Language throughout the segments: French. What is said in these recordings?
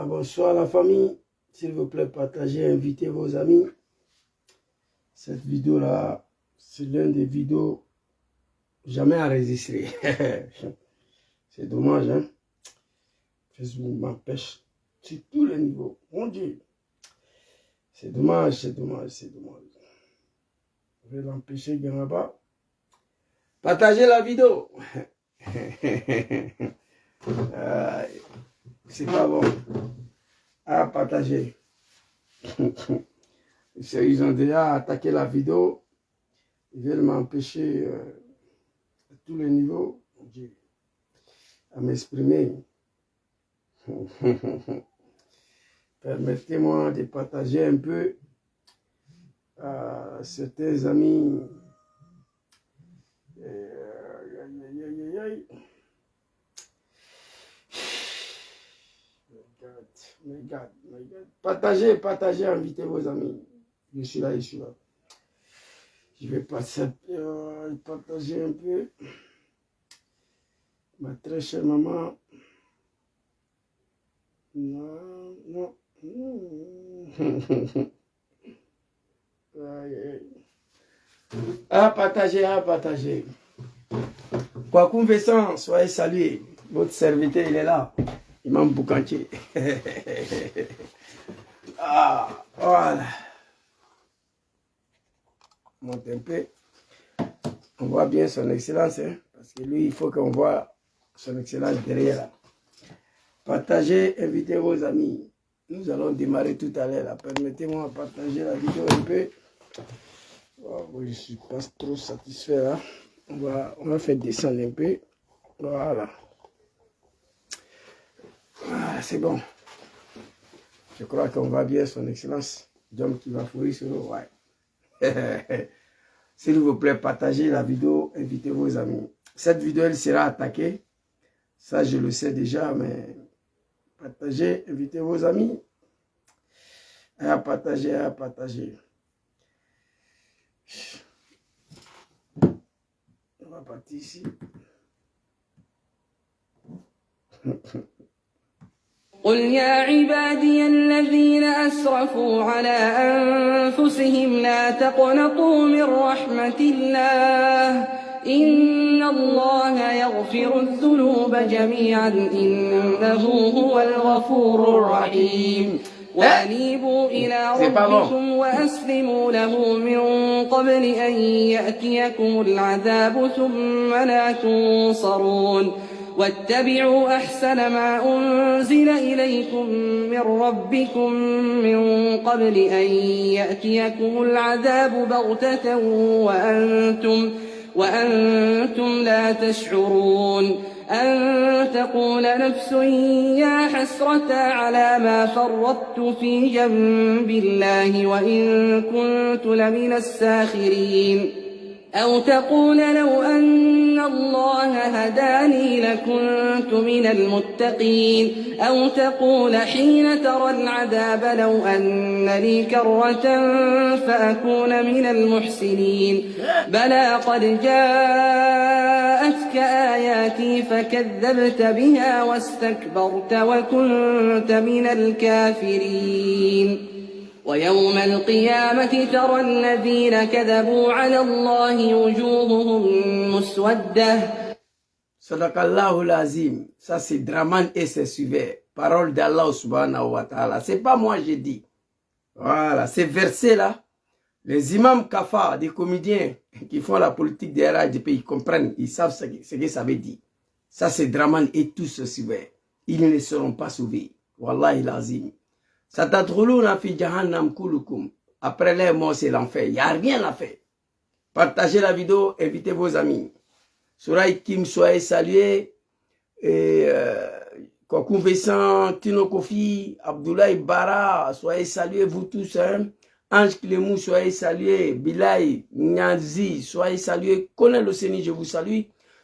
Bonsoir la famille. S'il vous plaît, partagez, invitez vos amis. Cette vidéo-là, c'est l'une des vidéos jamais enregistrées. C'est dommage, hein. Facebook m'empêche sur tous les niveaux. Mon Dieu. C'est dommage, c'est dommage, c'est dommage. Je vais l'empêcher bien là-bas. Partagez la vidéo. C'est pas bon. À partager. Ils ont déjà attaqué la vidéo. Ils veulent m'empêcher à tous les niveaux à m'exprimer. Permettez-moi de partager un peu à certains amis. My God. Partagez, partagez, invitez vos amis. Je suis là, je suis là. Je vais partager un peu. Ma très chère maman. Non. À partager, à partager. Quoi qu'on fait sans, soyez salués. Votre serviteur, il est là. Imam Boukanti. Ah, voilà. Monte un peu. On voit bien son excellence, hein, parce que lui, il faut qu'on voit son excellence derrière. Partagez, invitez vos amis. Nous allons démarrer tout à l'heure. Permettez-moi de partager la vidéo un peu. Oh, je ne suis pas trop satisfait là. On va faire descendre un peu. Voilà. Ah, c'est bon. Je crois qu'on va bien, son excellence. John qui va fourrir sur nous. Ouais. S'il vous plaît, partagez la vidéo, invitez vos amis. Cette vidéo, elle sera attaquée. Ça, je le sais déjà, mais partagez, invitez vos amis. À partager, à partager. On va partir ici. قل يا عبادي الذين أسرفوا على أنفسهم لا تقنطوا من رحمة الله إن الله يغفر الذنوب جميعا إنه هو الغفور الرحيم وأنيبوا إلى ربكم وأسلموا له من قبل أن يأتيكم العذاب ثم لا تنصرون واتبعوا أحسن ما أنزل إليكم من ربكم من قبل أن يأتيكم العذاب بغتة وأنتم لا تشعرون أن تقول نفس يا حسرة على ما فرطت في جنب الله وإن كنت لمن الساخرين أو تقول لو أن الله هداني لكنت من المتقين أو تقول حين ترى العذاب لو أن لي كرة فأكون من المحسنين بلى قد جاءتك آياتي فكذبت بها واستكبرت وكنت من الكافرين ويوم القيامة ترى الذين كذبوا على الله وجوههم مسودة. Sadakallahu l'azim. Ça c'est Draman et ses suivants. Parole d'Allah subhanahu wa ta'ala. C'est pas moi j'ai dit. Voilà, ces versets là, les imams kafar, des comédiens qui font la politique des RADP, ils comprennent, ils savent ce que ça veut dire. Ça c'est Draman et tous ses suivants. Ils ne seront pas sauvés. Wallahi l'azim. Satadkhuluna fi jahannam kulukum. Après les morts, c'est l'enfer. Il n'y a rien à faire. Partagez la vidéo, invitez vos amis. Souraï Kim, soyez salués. Kokou Vincent, Tino Kofi, Abdoulaye Bara, soyez salués, vous tous. Hein? Ange Clémou, soyez salués. Bilay, Nyanzi, soyez salués. Connais le Séni, je vous salue.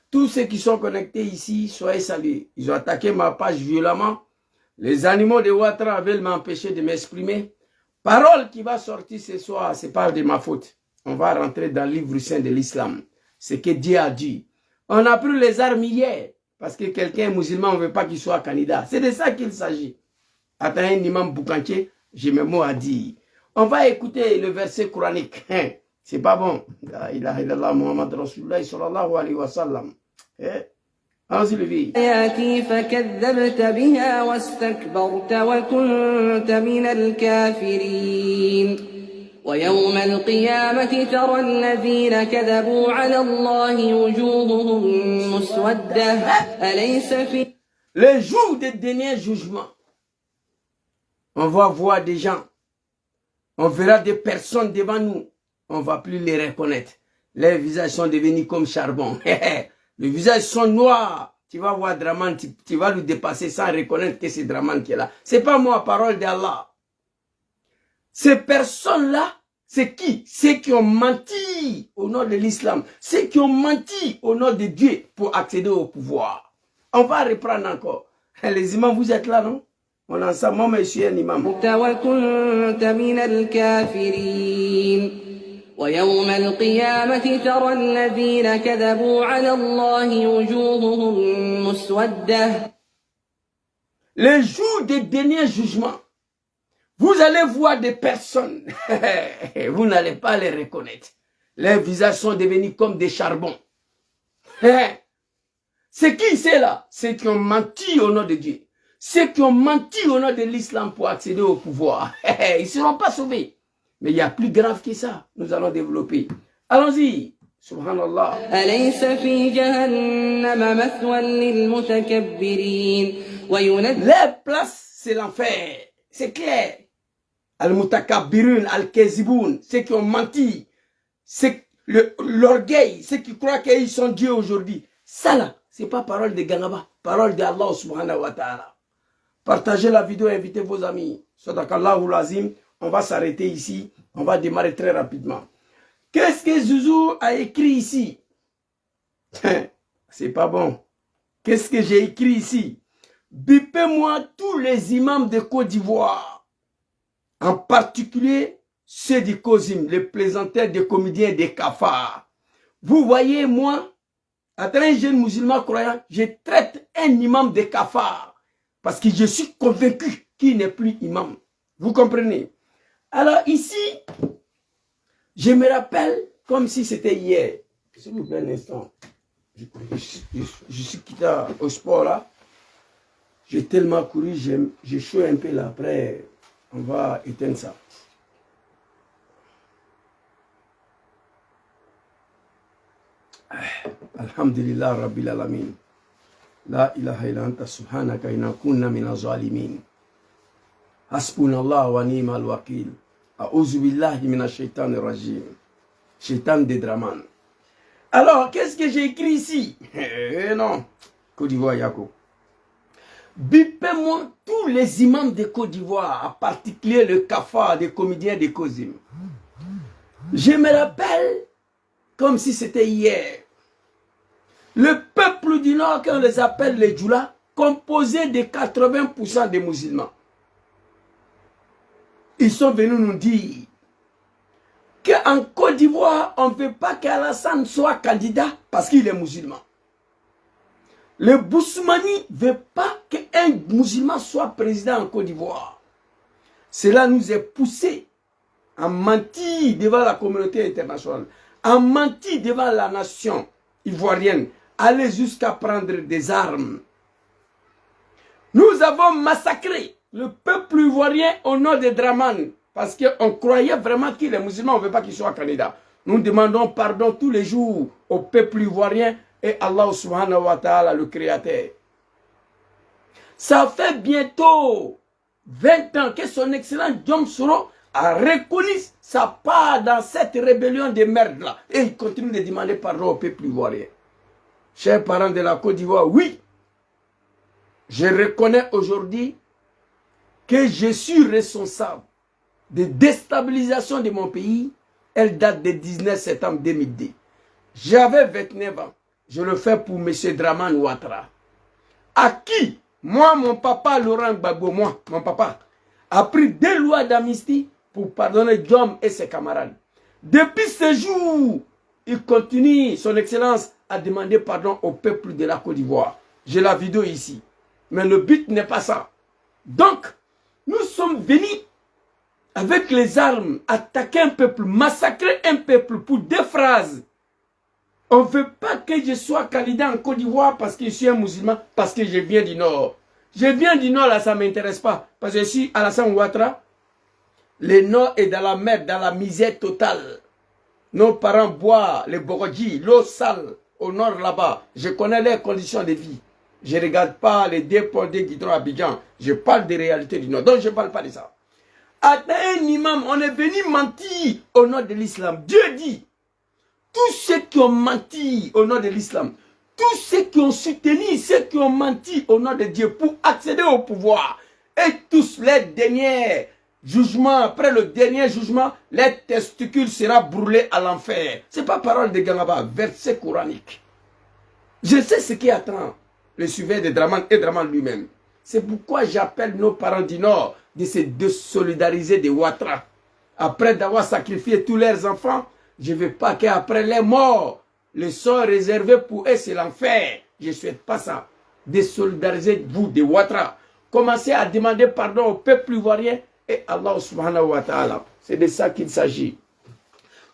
Tous ceux qui sont connectés ici, soyez salués. Ils ont attaqué ma page violemment. Les animaux de Ouattara veulent m'empêcher de m'exprimer. Parole qui va sortir ce soir, ce n'est pas de ma faute. On va rentrer dans le livre saint de l'islam. Ce que Dieu a dit. On a pris les armes hier. Parce que quelqu'un musulman, on ne veut pas qu'il soit candidat. C'est de ça qu'il s'agit. Attends, un imam Boukanché, j'ai mes mots à dire. On va écouter le verset coranique. Hein? C'est pas bon. La ilaha illallah Muhammad Rasulullah sallallahu alayhi wa sallam. Allons-y, le vie. فكذبت بها واستكبرت وكنت من الكافرين ويوم القيامة ترى الذين كذبوا على الله وجوههم مسودة أليس في Le jour des derniers jugements, on va voir des gens, on verra des personnes devant nous, on ne va plus les reconnaître. Les visages sont devenus comme charbon. Les visages sont noirs. Tu vas voir Draman, tu vas lui dépasser sans reconnaître que c'est Draman qui est là. Ce n'est pas moi, parole d'Allah. Ces personnes-là, c'est qui? Ceux qui ont menti au nom de l'islam. Ceux qui ont menti au nom de Dieu pour accéder au pouvoir. On va reprendre encore. Les imams, vous êtes là, non? On est ensemble, moi, je suis un imam. ويوم القيامة ترى الذين كذبوا على الله وجوههم مسودة. Le jour des derniers jugements, vous allez voir des personnes, vous n'allez pas les reconnaître. Leurs visages sont devenus comme des charbons. C'est qui c'est là? Ceux qui ont menti au nom de Dieu. Ceux qui ont menti au nom de l'islam pour accéder au pouvoir. Ils ne seront pas sauvés. Mais il y a plus grave que ça. Nous allons développer. Allons-y. Subhanallah. Leur place, c'est l'enfer. C'est clair. Al-Mutakabbirun, Al-Keziboun, ceux qui ont menti. C'est l'orgueil, ceux qui croient qu'ils sont Dieu aujourd'hui. Ça là, c'est pas parole de Ganaba. Parole d'Allah subhanahu wa ta'ala. Partagez la vidéo, invitez vos amis. Sadakallahu l'azim. On va s'arrêter ici. On va démarrer très rapidement. Qu'est-ce que Zouzou a écrit ici? C'est pas bon. Qu'est-ce que j'ai écrit ici? Bipez-moi tous les imams de Côte d'Ivoire. En particulier ceux du Kozim, les plaisanteurs des comédiens des cafards. Vous voyez, moi, en tant que jeune musulman croyant, je traite un imam de cafard. Parce que je suis convaincu qu'il n'est plus imam. Vous comprenez? Alors ici, je me rappelle comme si c'était hier. S'il vous plaît un instant. Je suis quitté au sport là. J'ai tellement couru, j'ai chaud un peu là. Après, on va éteindre ça. Alhamdulillah Rabbil Alamin. La ilaha illa anta subhanaka inna kunna minaz zalimin. Hasbunallah wa ni'mal wakil. A'udhu billahi minash shaitanir rajim. Shaitan de Draman. Alors, qu'est-ce que j'ai écrit ici? Non. Côte d'Ivoire, Yako. Bipez-moi tous les imams de Côte d'Ivoire, en particulier le cafard des comédiens de Kozim. Je me rappelle comme si c'était hier. Le peuple du Nord, qu'on les appelle les Djoula, composé de 80% des musulmans. Ils sont venus nous dire qu'en Côte d'Ivoire, on ne veut pas qu'Alassane soit candidat parce qu'il est musulman. Le Boussoumani ne veut pas qu'un musulman soit président en Côte d'Ivoire. Cela nous est poussé à mentir devant la communauté internationale, à mentir devant la nation ivoirienne, aller jusqu'à prendre des armes. Nous avons massacré le peuple ivoirien au nom de Draman, parce qu'on croyait vraiment qu'il est musulman, on ne veut pas qu'il soit candidat. Nous demandons pardon tous les jours au peuple ivoirien et Allah subhanahu wa ta'ala, le créateur. Ça fait bientôt 20 ans que son excellent Diom Soro a reconnu sa part dans cette rébellion de merde là. Et il continue de demander pardon au peuple ivoirien. Chers parents de la Côte d'Ivoire, oui, je reconnais aujourd'hui que je suis responsable de déstabilisation de mon pays. Elle date du 19 septembre 2002. J'avais 29 ans. Je le fais pour M. Draman Ouattara. À qui, moi, mon papa, Laurent Gbagbo, moi, mon papa, a pris 2 lois d'amnistie pour pardonner Diom et ses camarades. Depuis ce jour, il continue, son excellence, à demander pardon au peuple de la Côte d'Ivoire. J'ai la vidéo ici. Mais le but n'est pas ça. Donc, Nous sommes venus avec les armes, attaquer un peuple, massacrer un peuple pour 2 phrases. On ne veut pas que je sois candidat en Côte d'Ivoire parce que je suis un musulman, parce que je viens du Nord. Je viens du Nord, là, ça ne m'intéresse pas. Parce que je suis Alassane Ouattara. Le Nord est dans la merde, dans la misère totale. Nos parents boivent les borodji, l'eau sale au Nord là-bas. Je connais leurs conditions de vie. Je ne regarde pas les déportés qui sont à Abidjan. Je parle des réalités du Nord. Donc je ne parle pas de ça. À un imam, on est venu mentir au nom de l'islam. Dieu dit, tous ceux qui ont menti au nom de l'islam, tous ceux qui ont soutenu, ceux qui ont menti au nom de Dieu pour accéder au pouvoir, et tous les derniers jugements, après le dernier jugement, les testicules seront brûlés à l'enfer. Ce n'est pas parole de Gangaba, verset coranique. Je sais ce qui attend le suivant de Draman et Draman lui-même. C'est pourquoi j'appelle nos parents du Nord de se désolidariser de Ouattara. Après d'avoir sacrifié tous leurs enfants, je ne veux pas qu'après les morts, le sort réservé pour eux, c'est l'enfer. Je ne souhaite pas ça. Désolidarisez-vous de Ouattara. Commencez à demander pardon au peuple ivoirien et Allah subhanahu wa ta'ala. C'est de ça qu'il s'agit.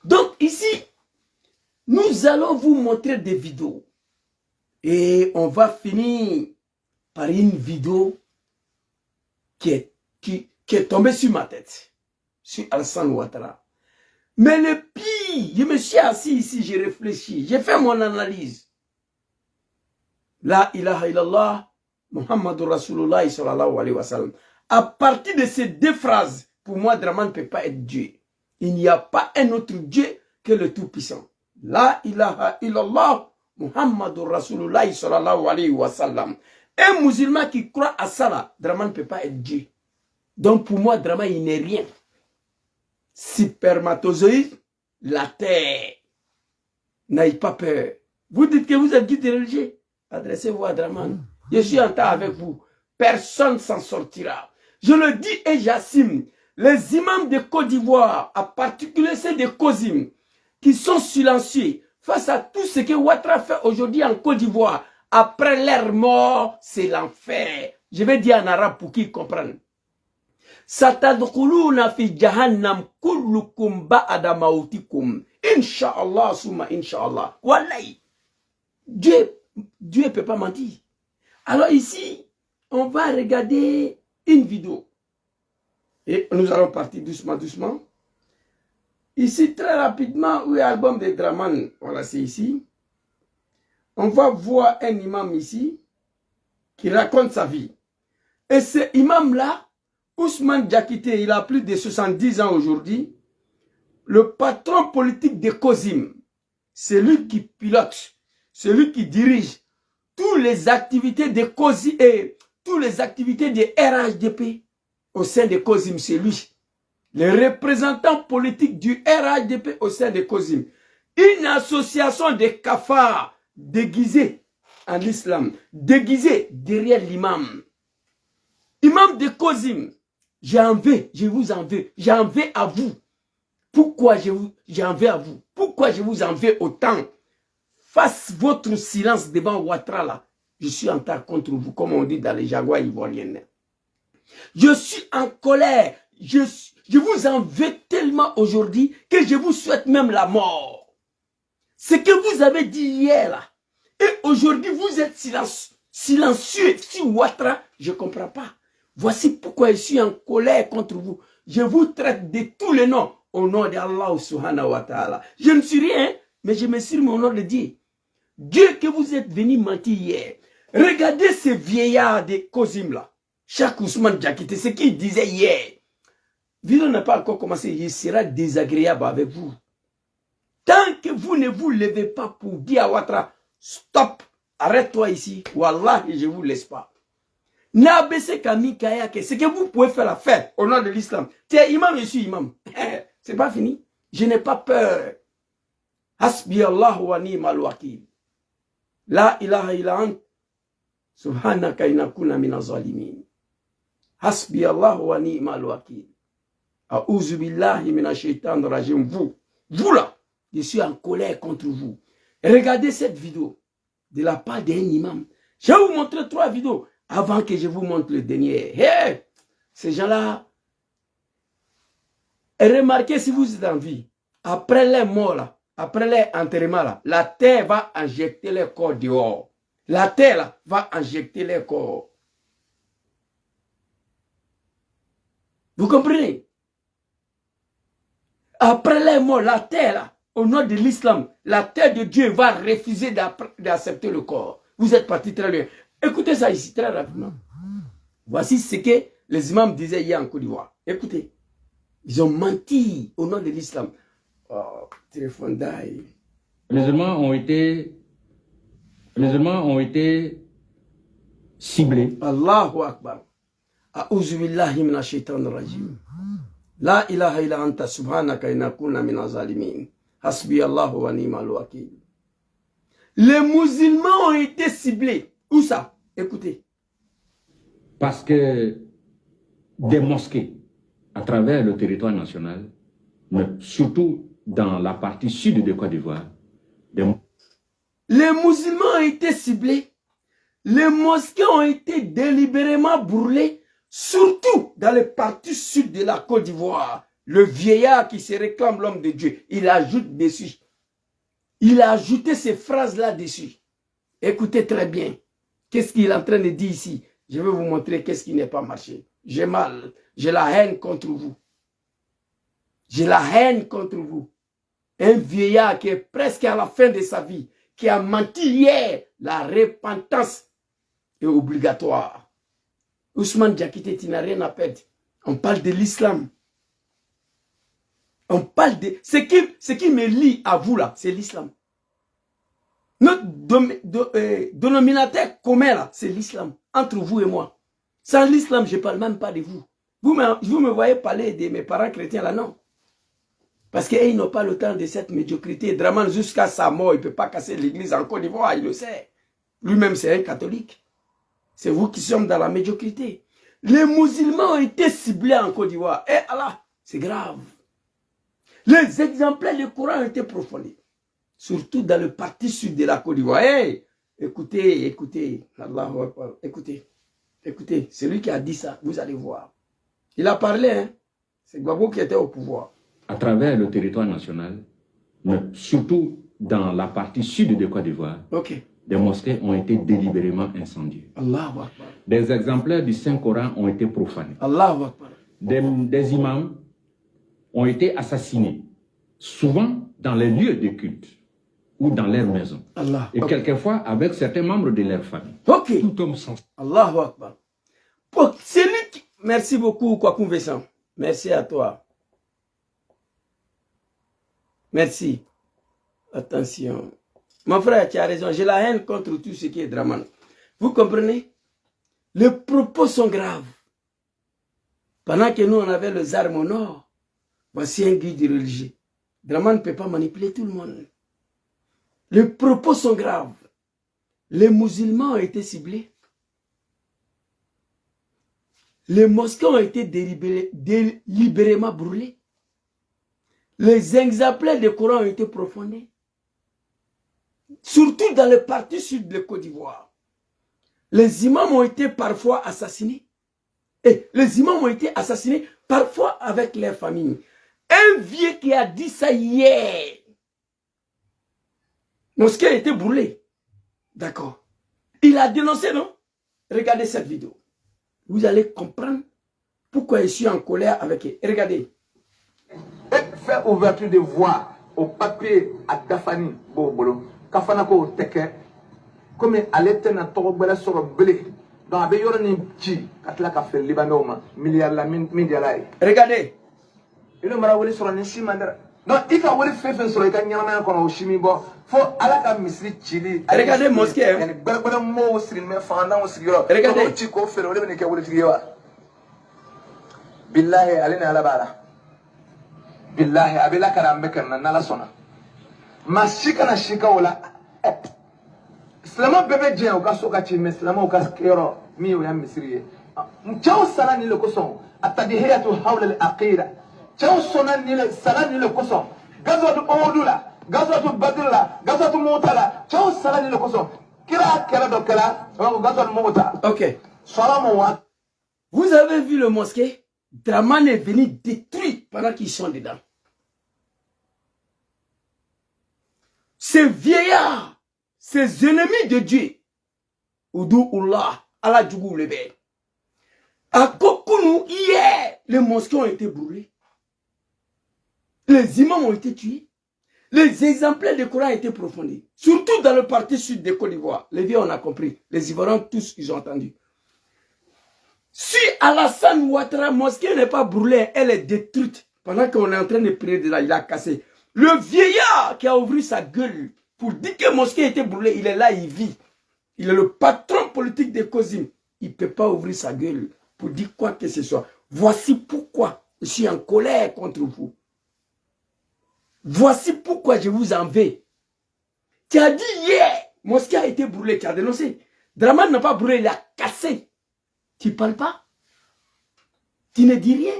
Donc ici, nous allons vous montrer des vidéos. Et on va finir par une vidéo qui est tombée sur ma tête. Sur Alassane Ouattara. Mais le pire, je me suis assis ici, j'ai réfléchi, j'ai fait mon analyse. La ilaha illallah, Muhammadur Rasulullah sallallahu alayhi wa sallam. À partir de ces 2 phrases, pour moi, Draman ne peut pas être Dieu. Il n'y a pas un autre Dieu que le Tout-Puissant. La ilaha illallah, Muhammadur Rasulullah sallallahu alayhi wa sallam. Un musulman qui croit à ça, là, Draman ne peut pas être Dieu. Donc pour moi, Draman, il n'est rien. Spermatozoïde, la terre. N'ayez pas peur. Vous dites que vous êtes guide religieux. Adressez-vous à Draman. Je suis en temps avec vous. Personne ne s'en sortira. Je le dis et j'assume. Les imams de Côte d'Ivoire, en particulier ceux de Kozim, qui sont silencieux face à tout ce que Ouattara fait aujourd'hui en Côte d'Ivoire, après leur mort, c'est l'enfer. Je vais dire en arabe pour qu'ils comprennent. Satadkhuluna fi jahannam kullukum ba'da mautikum. Inch'Allah, summa Inch'Allah. Wallahi. Dieu ne peut pas mentir. Alors ici, on va regarder une vidéo. Et nous allons partir doucement, doucement. Ici, très rapidement, où est l'album de Draman? Voilà, c'est ici. On va voir un imam ici qui raconte sa vie. Et ce imam-là, Ousmane Diakité, il a plus de 70 ans aujourd'hui. Le patron politique de Kozim, c'est lui qui pilote, c'est lui qui dirige toutes les activités de Kozim et toutes les activités de RHDP au sein de Kozim, c'est lui. Le représentant politique du RHDP au sein de Kozim. Une association de cafards déguisés en islam, déguisés derrière l'imam. Imam de Kozim, j'en veux, je vous en veux, j'en veux à vous. Pourquoi j'en veux à vous? Pourquoi je vous en veux autant? Face votre silence devant Ouattara là, je suis en retard contre vous, comme on dit dans les jaguars ivoiriens. Je suis en colère. Je vous en veux tellement aujourd'hui que je vous souhaite même la mort. Ce que vous avez dit hier là, et aujourd'hui vous êtes silencieux sur Ouattara, je ne comprends pas. Voici pourquoi je suis en colère contre vous. Je vous traite de tous les noms au nom d'Allah subhanahu wa ta'ala. Je ne suis rien, mais je me suis au nom de Dieu. Dieu que vous êtes venu mentir hier. Regardez ces vieillards de Kozim là. Chaque Ousmane Diakité, ce qu'il disait hier. Vidéo n'a pas encore commencé, il sera désagréable avec vous. Tant que vous ne vous levez pas pour dire à Ouattara, stop, arrête-toi ici, Wallah, je ne vous laisse pas. N'abaissez Kami Kayake, c'est que vous pouvez faire la fête au nom de l'islam. Tu es imam, je suis imam. C'est pas fini. Je n'ai pas peur. Hasbi Allah wa ni'mal wakil. La ilaha illa ant. Subhanaka inakuna mina zalimin. Hasbi Allah wa ni'mal wakil. A'udhu billahi mina shaitan rajim. Vous là, je suis en colère contre vous. Regardez cette vidéo de la part d'un imam. Je vais vous montrer 3 vidéos avant que je vous montre le dernier. Hey, Ces gens-là, remarquez si vous êtes en vie, après les morts, là, après les enterrements, là, la terre va injecter les corps dehors. La terre là, va injecter les corps. Vous comprenez? Après les morts, la terre là, au nom de l'islam, la terre de Dieu va refuser d'accepter le corps. Vous êtes parti très loin. Écoutez ça ici très rapidement. Voici ce que les imams disaient hier en Côte d'Ivoire. Écoutez, ils ont menti au nom de l'islam. Oh, téléphone d'ail. Les musulmans ont été ciblés. Allahu Akbar. A'udhu billahi minash shaitanir rajim. La ilaha illa anta subhanaka inna kunna minaz zalimin. Hasbi Allahu wa ni'mal wakil. Les musulmans ont été ciblés. Où ça? Écoutez. Parce que des mosquées à travers le territoire national, mais surtout dans la partie sud de Côte d'Ivoire, les musulmans ont été ciblés. Les mosquées ont été délibérément brûlées, surtout dans les parties sud de la Côte d'Ivoire. Le vieillard qui se réclame l'homme de Dieu, il ajoute dessus. Il a ajouté ces phrases-là dessus. Écoutez très bien. Qu'est-ce qu'il est en train de dire ici? Je vais vous montrer qu'est-ce qui n'est pas marché. J'ai mal. J'ai la haine contre vous. J'ai la haine contre vous. Un vieillard qui est presque à la fin de sa vie, qui a menti hier, la repentance est obligatoire. Ousmane Diakité, tu n'as rien à perdre. On parle de l'islam. On parle de... Ce qui me lie à vous là, c'est l'islam. Notre dénominateur commun là, c'est l'islam. Entre vous et moi. Sans l'islam, je ne parle même pas de vous. Vous me voyez parler de mes parents chrétiens là, non. Parce qu'ils n'ont pas le temps de cette médiocrité. Draman, jusqu'à sa mort, il ne peut pas casser l'église en Côte d'Ivoire, il le sait. Lui-même, c'est un catholique. C'est vous qui sommes dans la médiocrité. Les musulmans ont été ciblés en Côte d'Ivoire. Et Allah, c'est grave. Les exemplaires du Coran ont été profanés. Surtout dans le parti sud de la Côte d'Ivoire. Hey, écoutez, Allahu Akbar, écoutez, celui qui a dit ça, vous allez voir. Il a parlé, hein. C'est Gbagbo qui était au pouvoir. À travers le territoire national, mais surtout dans la partie sud de Côte d'Ivoire, des mosquées ont été délibérément incendiées. Allahu Akbar. Des exemplaires du Saint-Coran ont été profanés. Allahu Akbar. Des imams ont été assassinés, souvent dans les lieux de culte ou dans leurs maisons. Et quelquefois avec certains membres de leur famille. Tout comme ça. Allahu Akbar. Merci beaucoup, Kwakou Vincent. Merci à toi. Merci. Attention. Mon frère, tu as raison. J'ai la haine contre tout ce qui est Draman. Vous comprenez? Les propos sont graves. Pendant que nous, on avait les armes au nord, voici un guide religieux. Draman ne peut pas manipuler tout le monde. Les propos sont graves. Les musulmans ont été ciblés. Les mosquées ont été délibérément brûlés. Les exemplaires du Coran ont été profanés. Surtout dans le parti sud de Côte d'Ivoire. Les imams ont été parfois assassinés. Et les imams ont été assassinés parfois avec leurs familles. Un vieux qui a dit ça hier. Mosquée a été brûlée. D'accord. Il a dénoncé, non? Regardez cette vidéo. Vous allez comprendre pourquoi je suis en colère avec eux. Regardez. Faire ouverture de voie au papier à Dafani, Bobolo, Kafanako Teke, comme à l'éternel Torobela sur le blé, dans la Yorani Chi, Katlaka fait Libanoma, milliard la Mindialai. Regardez. Il ne m'a pas sur un Ishimandra. Non, il a voulu faire sur le Kanyama comme au Chimibo, for Alaka Misri Chili. Regardez mosquée. Et Bergamo Sri, mais Fana Srio. Regardez Chico Ferro, le Nekawuliwa. Billahi Alina Alabara. Billahi abila karambeka na nala sona mashika na shika wala islama bebe je o ka soka chi islama o ka kero mi o ya misriye mchao sala ni le koson atadihiyatu hawla al aqida chao sona ni le sala ni le koson gazwatu odula gazwatu badilla gazwatu mutala chao sala ni le koson kira kala do kala o gazwatu muta OK salamu wa Vous avez vu le mosquée? Draman est venu détruire pendant qu'ils sont dedans. Ces vieillards, ces ennemis de Dieu, Oudou Oullah, Allah Djougou Lebe. À Kokounou, hier, les mosquées ont été brûlés. Les imams ont été tués. Les exemplaires du Coran ont été profondis. Surtout dans le parti sud de Côte d'Ivoire. Les vieux, on a compris. Les Ivoiriens, tous, ils ont entendu. Si Alassane Ouattara, mosquée n'est pas brûlée, elle est détruite. Pendant qu'on est en train de prier de là, il a cassé. Le vieillard qui a ouvert sa gueule pour dire que la mosquée était brûlée, il est là, il vit. Il est le patron politique de Kozim. Il ne peut pas ouvrir sa gueule pour dire quoi que ce soit. Voici pourquoi je suis en colère contre vous. Voici pourquoi je vous en veux. Tu as dit hier, mosquée a été brûlée, tu as dénoncé. Draman n'a pas brûlé, il a cassé. Tu ne parles pas. Tu ne dis rien.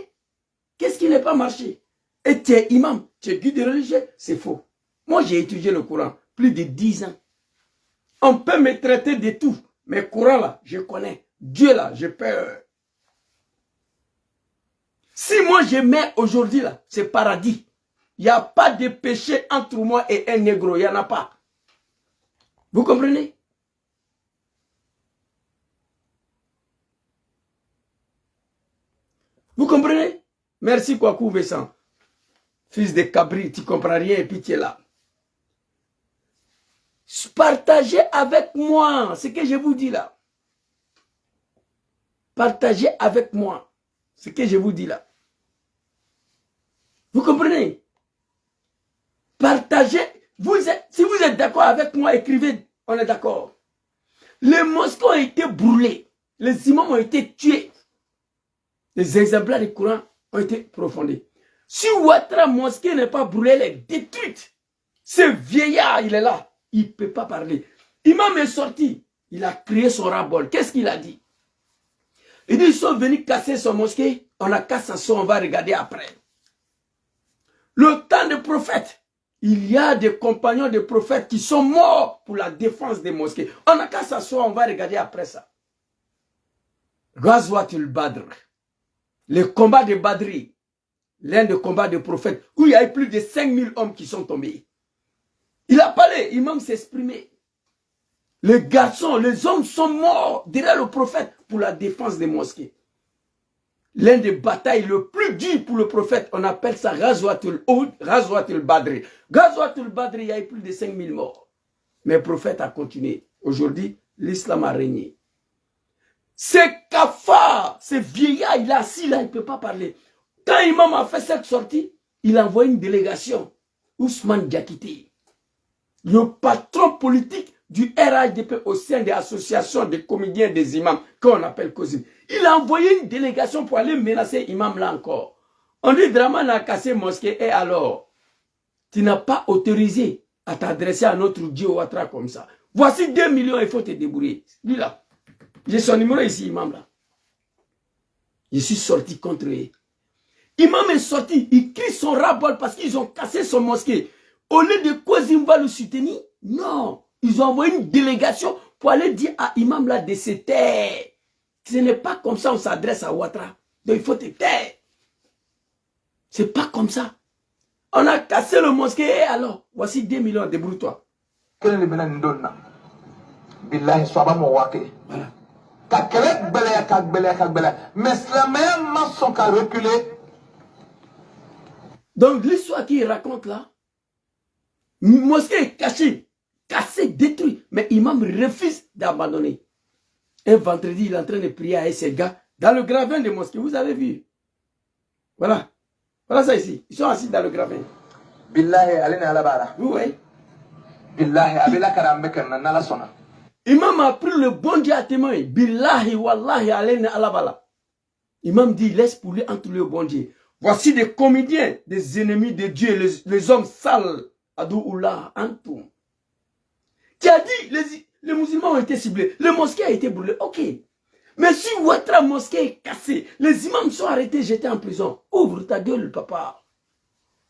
Qu'est-ce qui n'a pas marché? Et tu es imam, tu es guide religieux, c'est faux. Moi, j'ai étudié le Coran plus de 10 ans. On peut me traiter de tout. Mais Coran là, je connais. Dieu là, j'ai peur. Si moi je mets aujourd'hui là, c'est paradis. Il n'y a pas de péché entre moi et un négro. Il n'y en a pas. Vous comprenez? Vous comprenez? Merci Kwaku Vessan. Fils de Cabri, tu ne comprends rien et puis tu es là. Partagez avec moi ce que je vous dis là. Partagez avec moi ce que je vous dis là. Vous comprenez? Partagez. Si vous êtes d'accord avec moi, écrivez. On est d'accord. Les mosquées ont été brûlés. Les imams ont été tués. Les exemplaires du Coran ont été profondés. Si Ouattara mosquée n'est pas brûlée, elle est détruite. Ce vieillard, il est là. Il ne peut pas parler. Imam est sorti. Il a crié son ras-bol. Qu'est-ce qu'il a dit? Il dit, ils sont venus casser son mosquée. On a cassé son, on va regarder après. Le temps des prophètes, il y a des compagnons des prophètes qui sont morts pour la défense des mosquées. On a cassé son, on va regarder après ça. Ghazwatul Badr. Le combat de Badri. L'un des combats des prophètes. Où il y a eu plus de 5000 hommes qui sont tombés. Il a parlé, l'imam s'est exprimé. Les garçons, les hommes sont morts derrière le prophète pour la défense des mosquées. L'un des batailles le plus dur pour le prophète, on appelle ça Ghazwatul Badri. Ghazwatul Badri, il y a eu plus de 5000 morts. Mais le prophète a continué. Aujourd'hui, l'islam a régné. C'est Kafar, ce vieillard, il est assis là, il ne peut pas parler. Quand l'imam a fait cette sortie, il a envoyé une délégation. Ousmane Diakité, le patron politique du RHDP au sein des associations des comédiens des imams, qu'on appelle Kozim. Il a envoyé une délégation pour aller menacer l'imam là encore. On dit Draman a cassé mosquée et alors, tu n'as pas autorisé à t'adresser à notre Dieu Ouattara comme ça. Voici 2 millions, il faut te débrouiller. Lui là, j'ai son numéro ici, imam là. Je suis sorti contre eux. Imam est sorti, il crie son ras-bol parce qu'ils ont cassé son mosquée. Au lieu de Kozim va le soutenir, non. Ils ont envoyé une délégation pour aller dire à Imam là de se taire. Ce n'est pas comme ça on s'adresse à Ouattara. Donc il faut te taire. C'est pas comme ça. On a cassé le mosquée et alors, voici 2 millions, débrouille-toi. Voilà. Donc l'histoire qu'il raconte là, mosquée est cachée, cassée, détruite, mais Imam refuse d'abandonner. Un vendredi, il est en train de prier avec ses gars dans le gravin de mosquée. Vous avez vu? Voilà. Voilà ça ici. Ils sont assis dans le gravin. Billahi alina alabara. Oui. Billahi abila karambekan nala sona. Imam a pris le bon Dieu à témoin. Billahi wallahi alina alabala. Imam dit, laisse pour lui entre le bon Dieu. Voici des comédiens, des ennemis de Dieu, les hommes sales. Adouullah, Antoum. Qui a dit, les musulmans ont été ciblés, le mosquée a été brûlé, ok. Mais si Ouattara mosquée est cassée, les imams sont arrêtés, jetés en prison. Ouvre ta gueule, papa.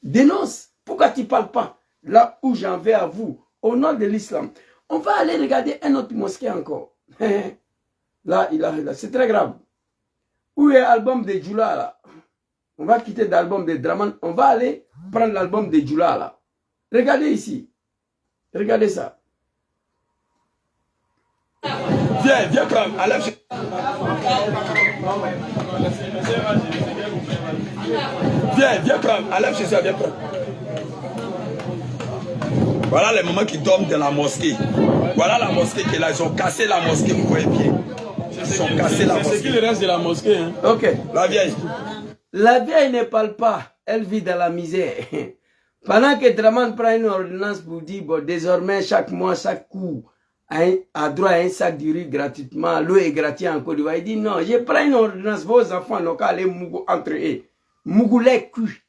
Dénonce. Pourquoi tu ne parles pas? Là où j'en vais à vous, au nom de l'islam. On va aller regarder un autre mosquée encore. Là, c'est très grave. Où est l'album de Djoula là? On va quitter l'album de Draman. On va aller prendre l'album de Djoula là. Regardez ici. Regardez ça. Viens prendre. Viens prendre. Enlève chez ça, viens prendre. Voilà les mamans qui dorment dans la mosquée. Voilà la mosquée qui est là. Ils ont cassé la mosquée, vous voyez bien. Ils ont cassé la mosquée. C'est qui le reste de la mosquée, hein? Ok. La vieille. La vieille ne parle pas. Elle vit dans la misère. Pendant que Draman prend une ordonnance pour dire, bon, désormais, chaque mois, chaque coup, a droit à un sac de riz gratuitement, l'eau est gratuite en Côte d'Ivoire. Il dit, non, je prends une ordonnance, vos enfants n'ont qu'à aller mougou entre eux. Mougou les culs.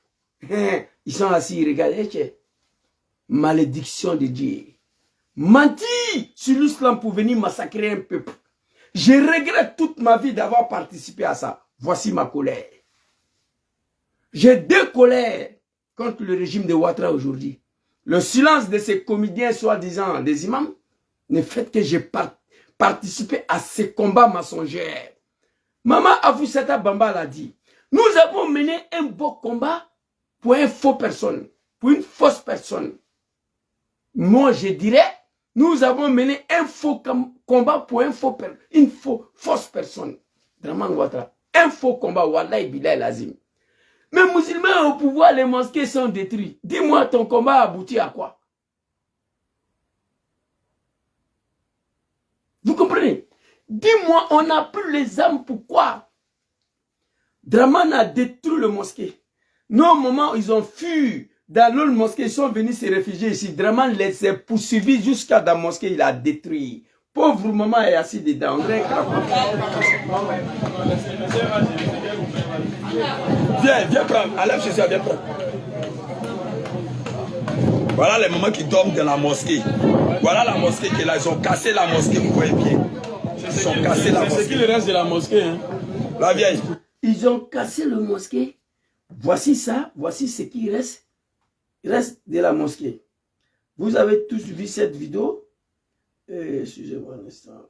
Ils sont assis, regardez. Malédiction de Dieu. Menti sur l'islam pour venir massacrer un peuple. Je regrette toute ma vie d'avoir participé à ça. Voici ma colère. J'ai deux colères contre le régime de Ouattara aujourd'hui. Le silence de ces comédiens soi-disant des imams ne fait que j'ai participé à ces combats mensongers. Maman Afoussata Bamba l'a dit. Nous avons mené un beau combat pour une fausse personne. Pour une fausse personne. Moi, je dirais, nous avons mené un faux combat pour une fausse personne. Draman Ouattara. Un faux combat, Wallahi Bilal Lazim. Mais musulmans au pouvoir, les mosquées sont détruites. Dis-moi, ton combat aboutit à quoi? Vous comprenez? Dis-moi, on n'a plus les âmes, pourquoi? Draman a détruit le mosquée. Non, au moment où ils ont fui dans l'autre mosquée, ils sont venus se réfugier ici. Draman les a poursuivis jusqu'à la mosquée, il a détruit. Pauvre maman est assis dedans. Viens prendre. Enlève chez ça, viens prendre. Voilà les mamans qui dorment dans la mosquée. Voilà la mosquée qui est là. Ils ont cassé la mosquée, vous voyez bien. Ils ont cassé la mosquée. C'est qui le reste de la mosquée, hein? La vieille. Ils ont cassé le mosquée. Voici ça. Voici ce qui reste. Il reste de la mosquée. Vous avez tous vu cette vidéo. Excusez-moi un instant.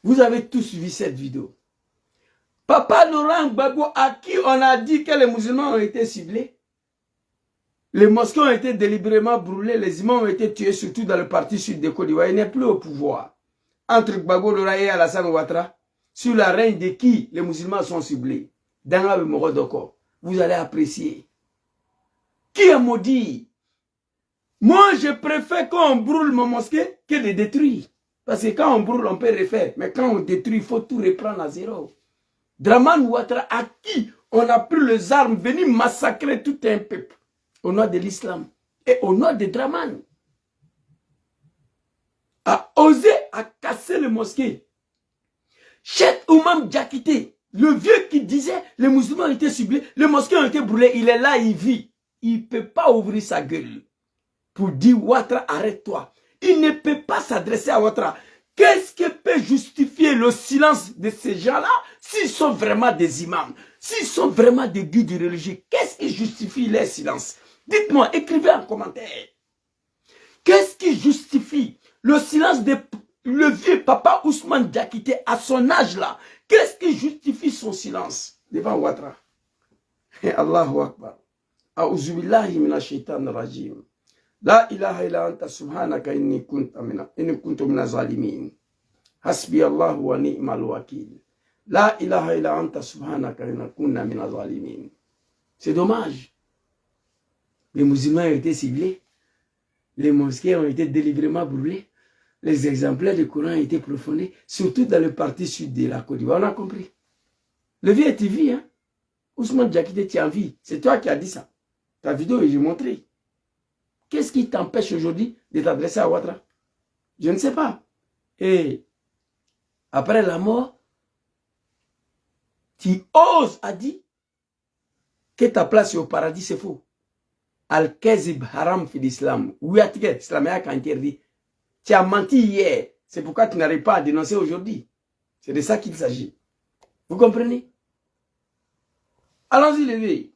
Vous avez tous vu cette vidéo. Papa Laurent Gbagbo, à qui on a dit que les musulmans ont été ciblés. Les mosquées ont été délibérément brûlées. Les imams ont été tués, surtout dans le parti sud de Côte d'Ivoire. Il n'est plus au pouvoir. Entre Gbagbo Laurent et Alassane Ouattara, sur la reine de qui les musulmans sont ciblés. Dans la Morodoko. Vous allez apprécier. Qui a maudit? Moi, je préfère qu'on brûle ma mosquée que de détruire. Parce que quand on brûle, on peut refaire. Mais quand on détruit, il faut tout reprendre à zéro. Draman Ouattara, à qui on a pris les armes, venir massacrer tout un peuple. Au nom de l'islam. Et au nom de Draman. A osé à casser les mosquées. Cheikh Oumam Diakité, le vieux qui disait les musulmans étaient ciblés, les mosquées ont été brûlées, il est là, il vit. Il ne peut pas ouvrir sa gueule pour dire Ouattara, arrête-toi. Il ne peut pas s'adresser à Ouattara. Qu'est-ce qui peut justifier le silence de ces gens-là s'ils sont vraiment des imams, s'ils sont vraiment des guides religieux? Qu'est-ce qui justifie leur silence? Dites-moi, écrivez en commentaire. Qu'est-ce qui justifie le silence de le vieux papa Ousmane Diakité à son âge là? Qu'est-ce qui justifie son silence devant Ouattara? Allahu Akbar. A'udhu billahi minash shaitanir rajim. La ilaha illa anta subhanaka inni kuntu minaz zalimin. Hasbi Allah wa ni'mal wakil. La ilaha illa anta subhanaka inni kuntu minaz zalimin. C'est dommage. Les musulmans ont été ciblés. Les mosquées ont été délibérément brûlées. Les exemplaires du Coran ont été profondés, surtout dans le parti sud de la Côte d'Ivoire. On a compris. Le vieux est vie, hein? Ousmane Diakité, tu es en vie. C'est toi qui as dit ça. Ta vidéo, j'ai montré. Qu'est-ce qui t'empêche aujourd'hui de t'adresser à Ouattara? Je ne sais pas. Et après la mort, tu oses à dire que ta place est au paradis, c'est faux. Al-Kazib haram fi l'islam. Oui, l'islam est interdit. Tu as menti hier. C'est pourquoi tu n'arrives pas à dénoncer aujourd'hui. C'est de ça qu'il s'agit. Vous comprenez? Allons-y, les vieux.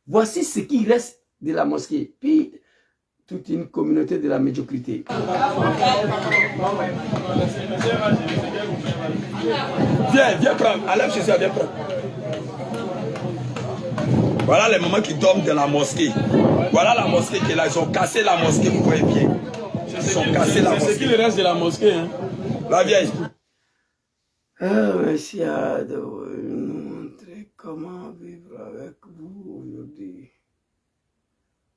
Voici ce qui reste de la mosquée. Puis, toute une communauté de la médiocrité. Viens prendre. Enlève chez ça, viens prendre. Voilà les mamans qui dorment dans la mosquée. Voilà la mosquée qui est là. Ils ont cassé la mosquée, vous voyez bien. Ils ont cassé la mosquée. C'est qui le reste de la mosquée, hein? La vieille. Ah, merci de nous montrer comment vivre avec vous aujourd'hui.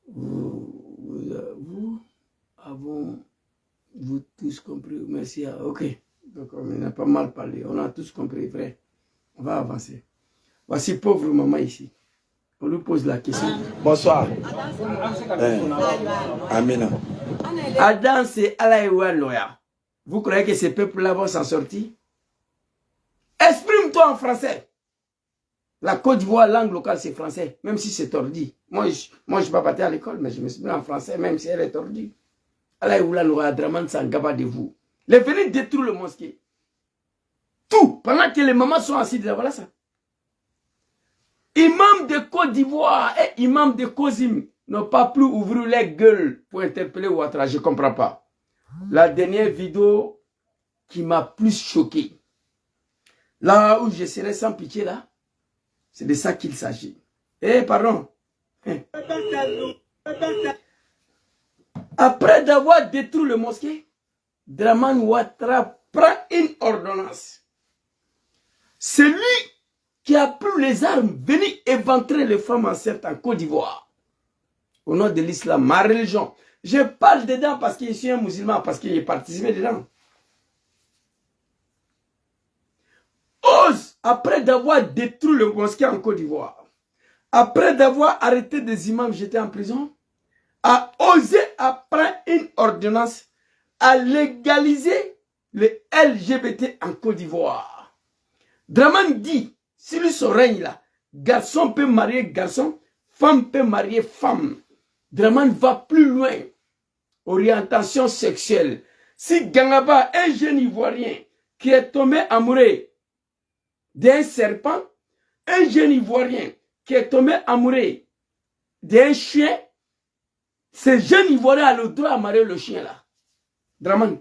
Vous avons-vous tous compris? Merci. Ok. Donc, on n'a pas mal parlé. On a tous compris, frère. On va avancer. Voici pauvre maman ici. On lui pose la question. Bonsoir. Amina. Adam, c'est Alaïwa Noya. Vous croyez que ces peuples-là vont s'en sortir? Exprime-toi en français. La Côte d'Ivoire, langue locale, c'est français, même si c'est tordu. Moi, je ne suis pas parti à l'école, mais je me suis mis en français, même si elle est tordue. Alaïwa Noya, Draman Sangaba de vous. Les venus détruire le mosquée. Tout, pendant que les mamans sont assises là, voilà ça. Imam de Côte d'Ivoire et imam de Kozim n'ont pas plus ouvert les gueules pour interpeller Ouattara, je ne comprends pas. La dernière vidéo qui m'a plus choqué, là où je serai sans pitié là, c'est de ça qu'il s'agit. Eh, pardon. Après d'avoir détruit le mosquée, Draman Ouattara prend une ordonnance. C'est lui qui a pris les armes, venu éventrer les femmes enceintes en Côte d'Ivoire. Au nom de l'islam, ma religion. Je parle dedans parce que je suis un musulman, parce que j'ai participé dedans. Ose, après d'avoir détruit le mosquée en Côte d'Ivoire, après d'avoir arrêté des imams jetés en prison, a osé après une ordonnance à légaliser le LGBT en Côte d'Ivoire. Draman dit, sur son règne là, garçon peut marier garçon, femme peut marier femme. Draman va plus loin. Orientation sexuelle. Si Gangaba, un jeune ivoirien qui est tombé amoureux d'un serpent, un jeune ivoirien qui est tombé amoureux d'un chien, ce jeune ivoirien a le droit à marier le chien là. Draman.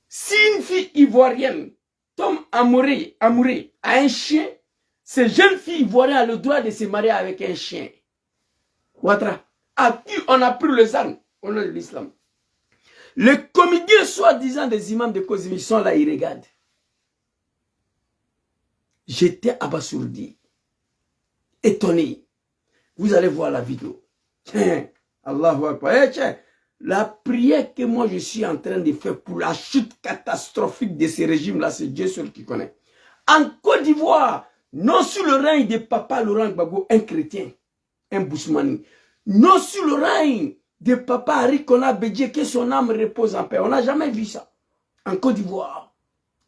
Si une fille ivoirienne tombe amoureux à un chien, ce jeune fille ivoirienne a le droit de se marier avec un chien. Ouattara, à qui on a pris les armes au nom de l'islam. Les comédiens soi-disant des imams de Kozimi sont là, ils regardent. J'étais abasourdi, étonné. Vous allez voir la vidéo. Tiens, Allahu Akbar. Tiens, la prière que moi je suis en train de faire pour la chute catastrophique de ce régime-là, c'est Dieu seul qui connaît. En Côte d'Ivoire, non sous le règne de Papa Laurent Gbagbo, un chrétien, un Bousmani, non sous le règne de Papa Arikona Bédié, que son âme repose en paix. On n'a jamais vu ça. En Côte d'Ivoire,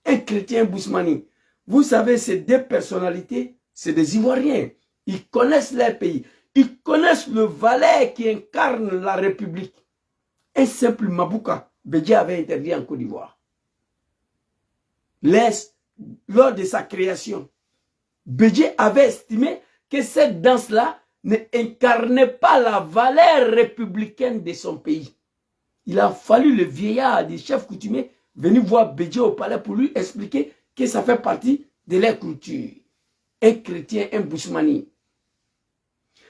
un chrétien, un Bousmani. Vous savez, ces deux personnalités, c'est des Ivoiriens. Ils connaissent leur pays. Ils connaissent le valet qui incarne la République. Un simple Mabouka, Bédié avait interdit en Côte d'Ivoire. Lors de sa création, Bédié avait estimé que cette danse-là ne incarnait pas la valeur républicaine de son pays. Il a fallu le vieillard des chefs coutumiers venir voir Bédié au palais pour lui expliquer que ça fait partie de leur culture. Un chrétien, un Bousmani.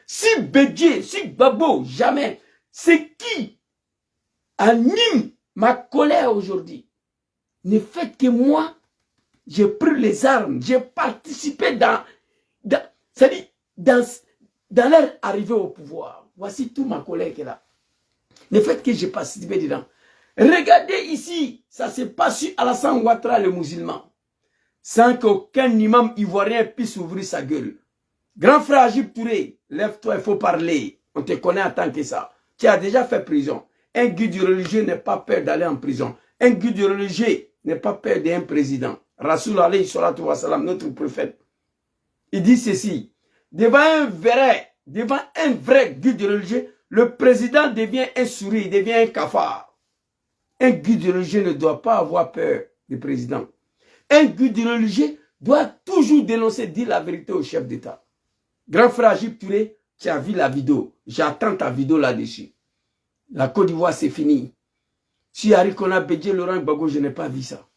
Si Bédié, si Babo, jamais, c'est qui anime ma colère aujourd'hui? Ne faites que moi, j'ai pris les armes, j'ai participé dans leur arrivée au pouvoir. Voici tout ma colère qui est là. Ne faites que j'ai participé dedans. Regardez ici, ça se passe sur Alassane Ouattara, le musulman, sans qu'aucun imam ivoirien puisse ouvrir sa gueule. Grand frère Agib Touré, lève-toi, il faut parler. On te connaît en tant que ça. Tu as déjà fait prison. Un guide religieux n'a pas peur d'aller en prison. Un guide religieux n'a pas peur d'un président. Rasoul alayhi salatu wa salam, notre prophète, il dit ceci. Devant un vrai guide religieux, le président devient un souris, il devient un cafard. Un guide religieux ne doit pas avoir peur du président. Un guide religieux doit toujours dénoncer, dire la vérité au chef d'État. Grand frère Agib Touré, tu as vu la vidéo. J'attends ta vidéo là-dessus. La Côte d'Ivoire, c'est fini. Si Harikona Bédié, Laurent Gbagbo, je n'ai pas vu ça.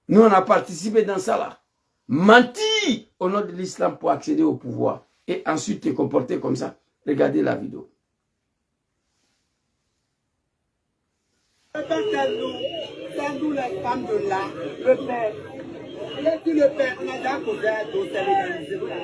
Nous, on a participé dans ça là. Menti au nom de l'islam pour accéder au pouvoir. Et ensuite te comporter comme ça. Regardez la vidéo. Sans nous les femmes de là, le père. Et le père, on a déjà posé un dossier légalisé pour la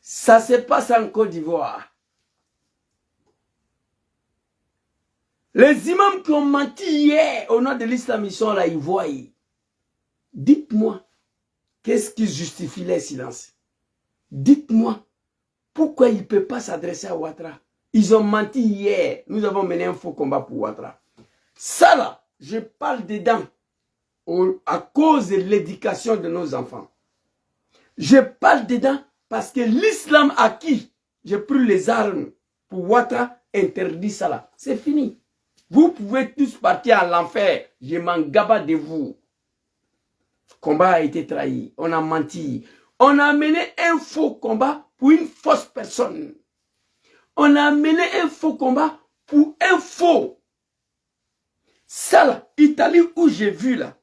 Ça se passe en Côte d'Ivoire. Les imams qui ont menti hier au nom de l'islam, ils sont là, ils voient. Dites-moi, qu'est-ce qui justifie les silences? Dites-moi, pourquoi il ne peut pas s'adresser à Ouattara? Ils ont menti hier. Nous avons mené un faux combat pour Ouattara. Ça là, je parle dedans à cause de l'éducation de nos enfants. Je parle dedans parce que l'islam à qui j'ai pris les armes pour Ouattara interdit ça là. C'est fini. Vous pouvez tous partir à l'enfer. Je m'en gaba de vous. Le combat a été trahi. On a menti. On a mené un faux combat pour une fausse personne. On a mené un faux combat pour un faux. Ça là, Italie où j'ai vu là.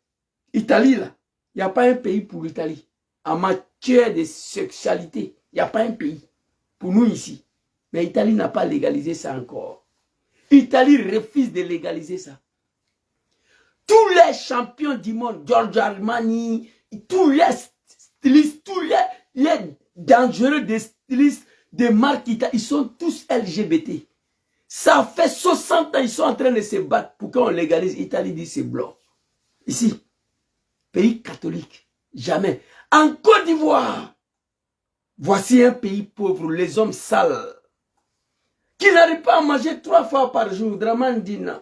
Italie là. Il n'y a pas un pays pour l'Italie. En matière de sexualité, il n'y a pas un pays. Pour nous ici. Mais l'Italie n'a pas légalisé ça encore. L'Italie refuse de légaliser ça. Tous les champions du monde, Giorgio Armani, tous les stylistes, tous les dangereux des stylistes de marque Italie, ils sont tous LGBT. Ça fait 60 ans, ils sont en train de se battre pour qu'on légalise. L'Italie dit c'est blanc. Ici, pays catholique, jamais. En Côte d'Ivoire, voici un pays pauvre, les hommes sales, qui n'arrivent pas à manger 3 fois par jour. Draman dit non.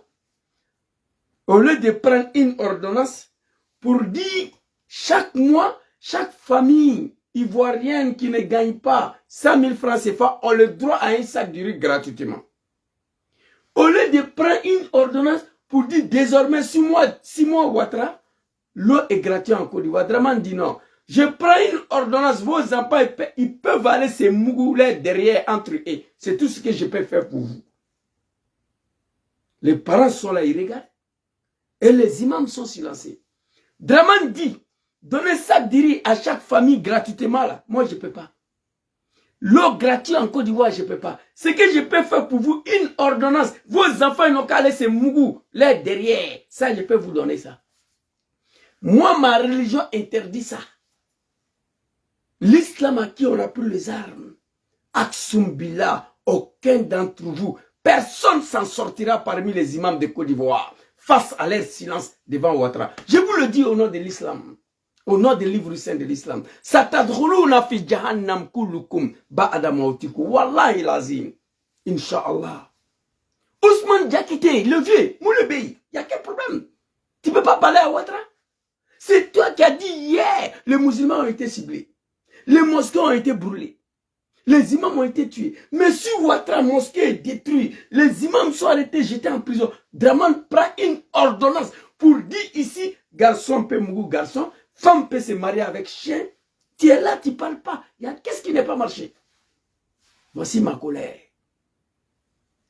Au lieu de prendre une ordonnance pour dire chaque mois, chaque famille ivoirienne qui ne gagne pas 100 000 francs CFA a le droit à un sac de riz gratuitement. Au lieu de prendre une ordonnance pour dire désormais 6 mois Ouattara, l'eau est gratuite en Côte d'Ivoire. Draman dit non. Je prends une ordonnance, vos enfants, ils peuvent aller se mouler derrière entre eux. C'est tout ce que je peux faire pour vous. Les parents sont là, ils regardent. Et les imams sont silencieux. Draman dit, donnez ça de riz à chaque famille gratuitement là. Moi, je ne peux pas. L'eau gratuite en Côte d'Ivoire, je ne peux pas. Ce que je peux faire pour vous, une ordonnance. Vos enfants, ils n'ont qu'à aller se mouler derrière. Ça, je peux vous donner ça. Moi, ma religion interdit ça. L'islam à qui on a pris les armes, Aksumbila, aucun d'entre vous, personne s'en sortira parmi les imams de Côte d'Ivoire face à leur silence devant Ouattara. Je vous le dis au nom de l'islam, au nom des livres saints de l'islam. Satadkhuluna fi jahannam kullukum ba'da mautikum. Wallahi lazim. Inch'Allah. Ousmane Diakité, le vieux, Moulebey, il y a quel problème? Tu ne peux pas parler à Ouattara? C'est toi qui as dit hier, les musulmans ont été ciblés. Les mosquées ont été brûlées. Les imams ont été tués. Mais si Ouattara mosquée est détruite, les imams sont arrêtés, jetés en prison. Draman prend une ordonnance pour dire ici, garçon peut mourir garçon, femme peut se marier avec chien. Tu es là, tu ne parles pas. Qu'est-ce qui n'est pas marché? Voici ma colère.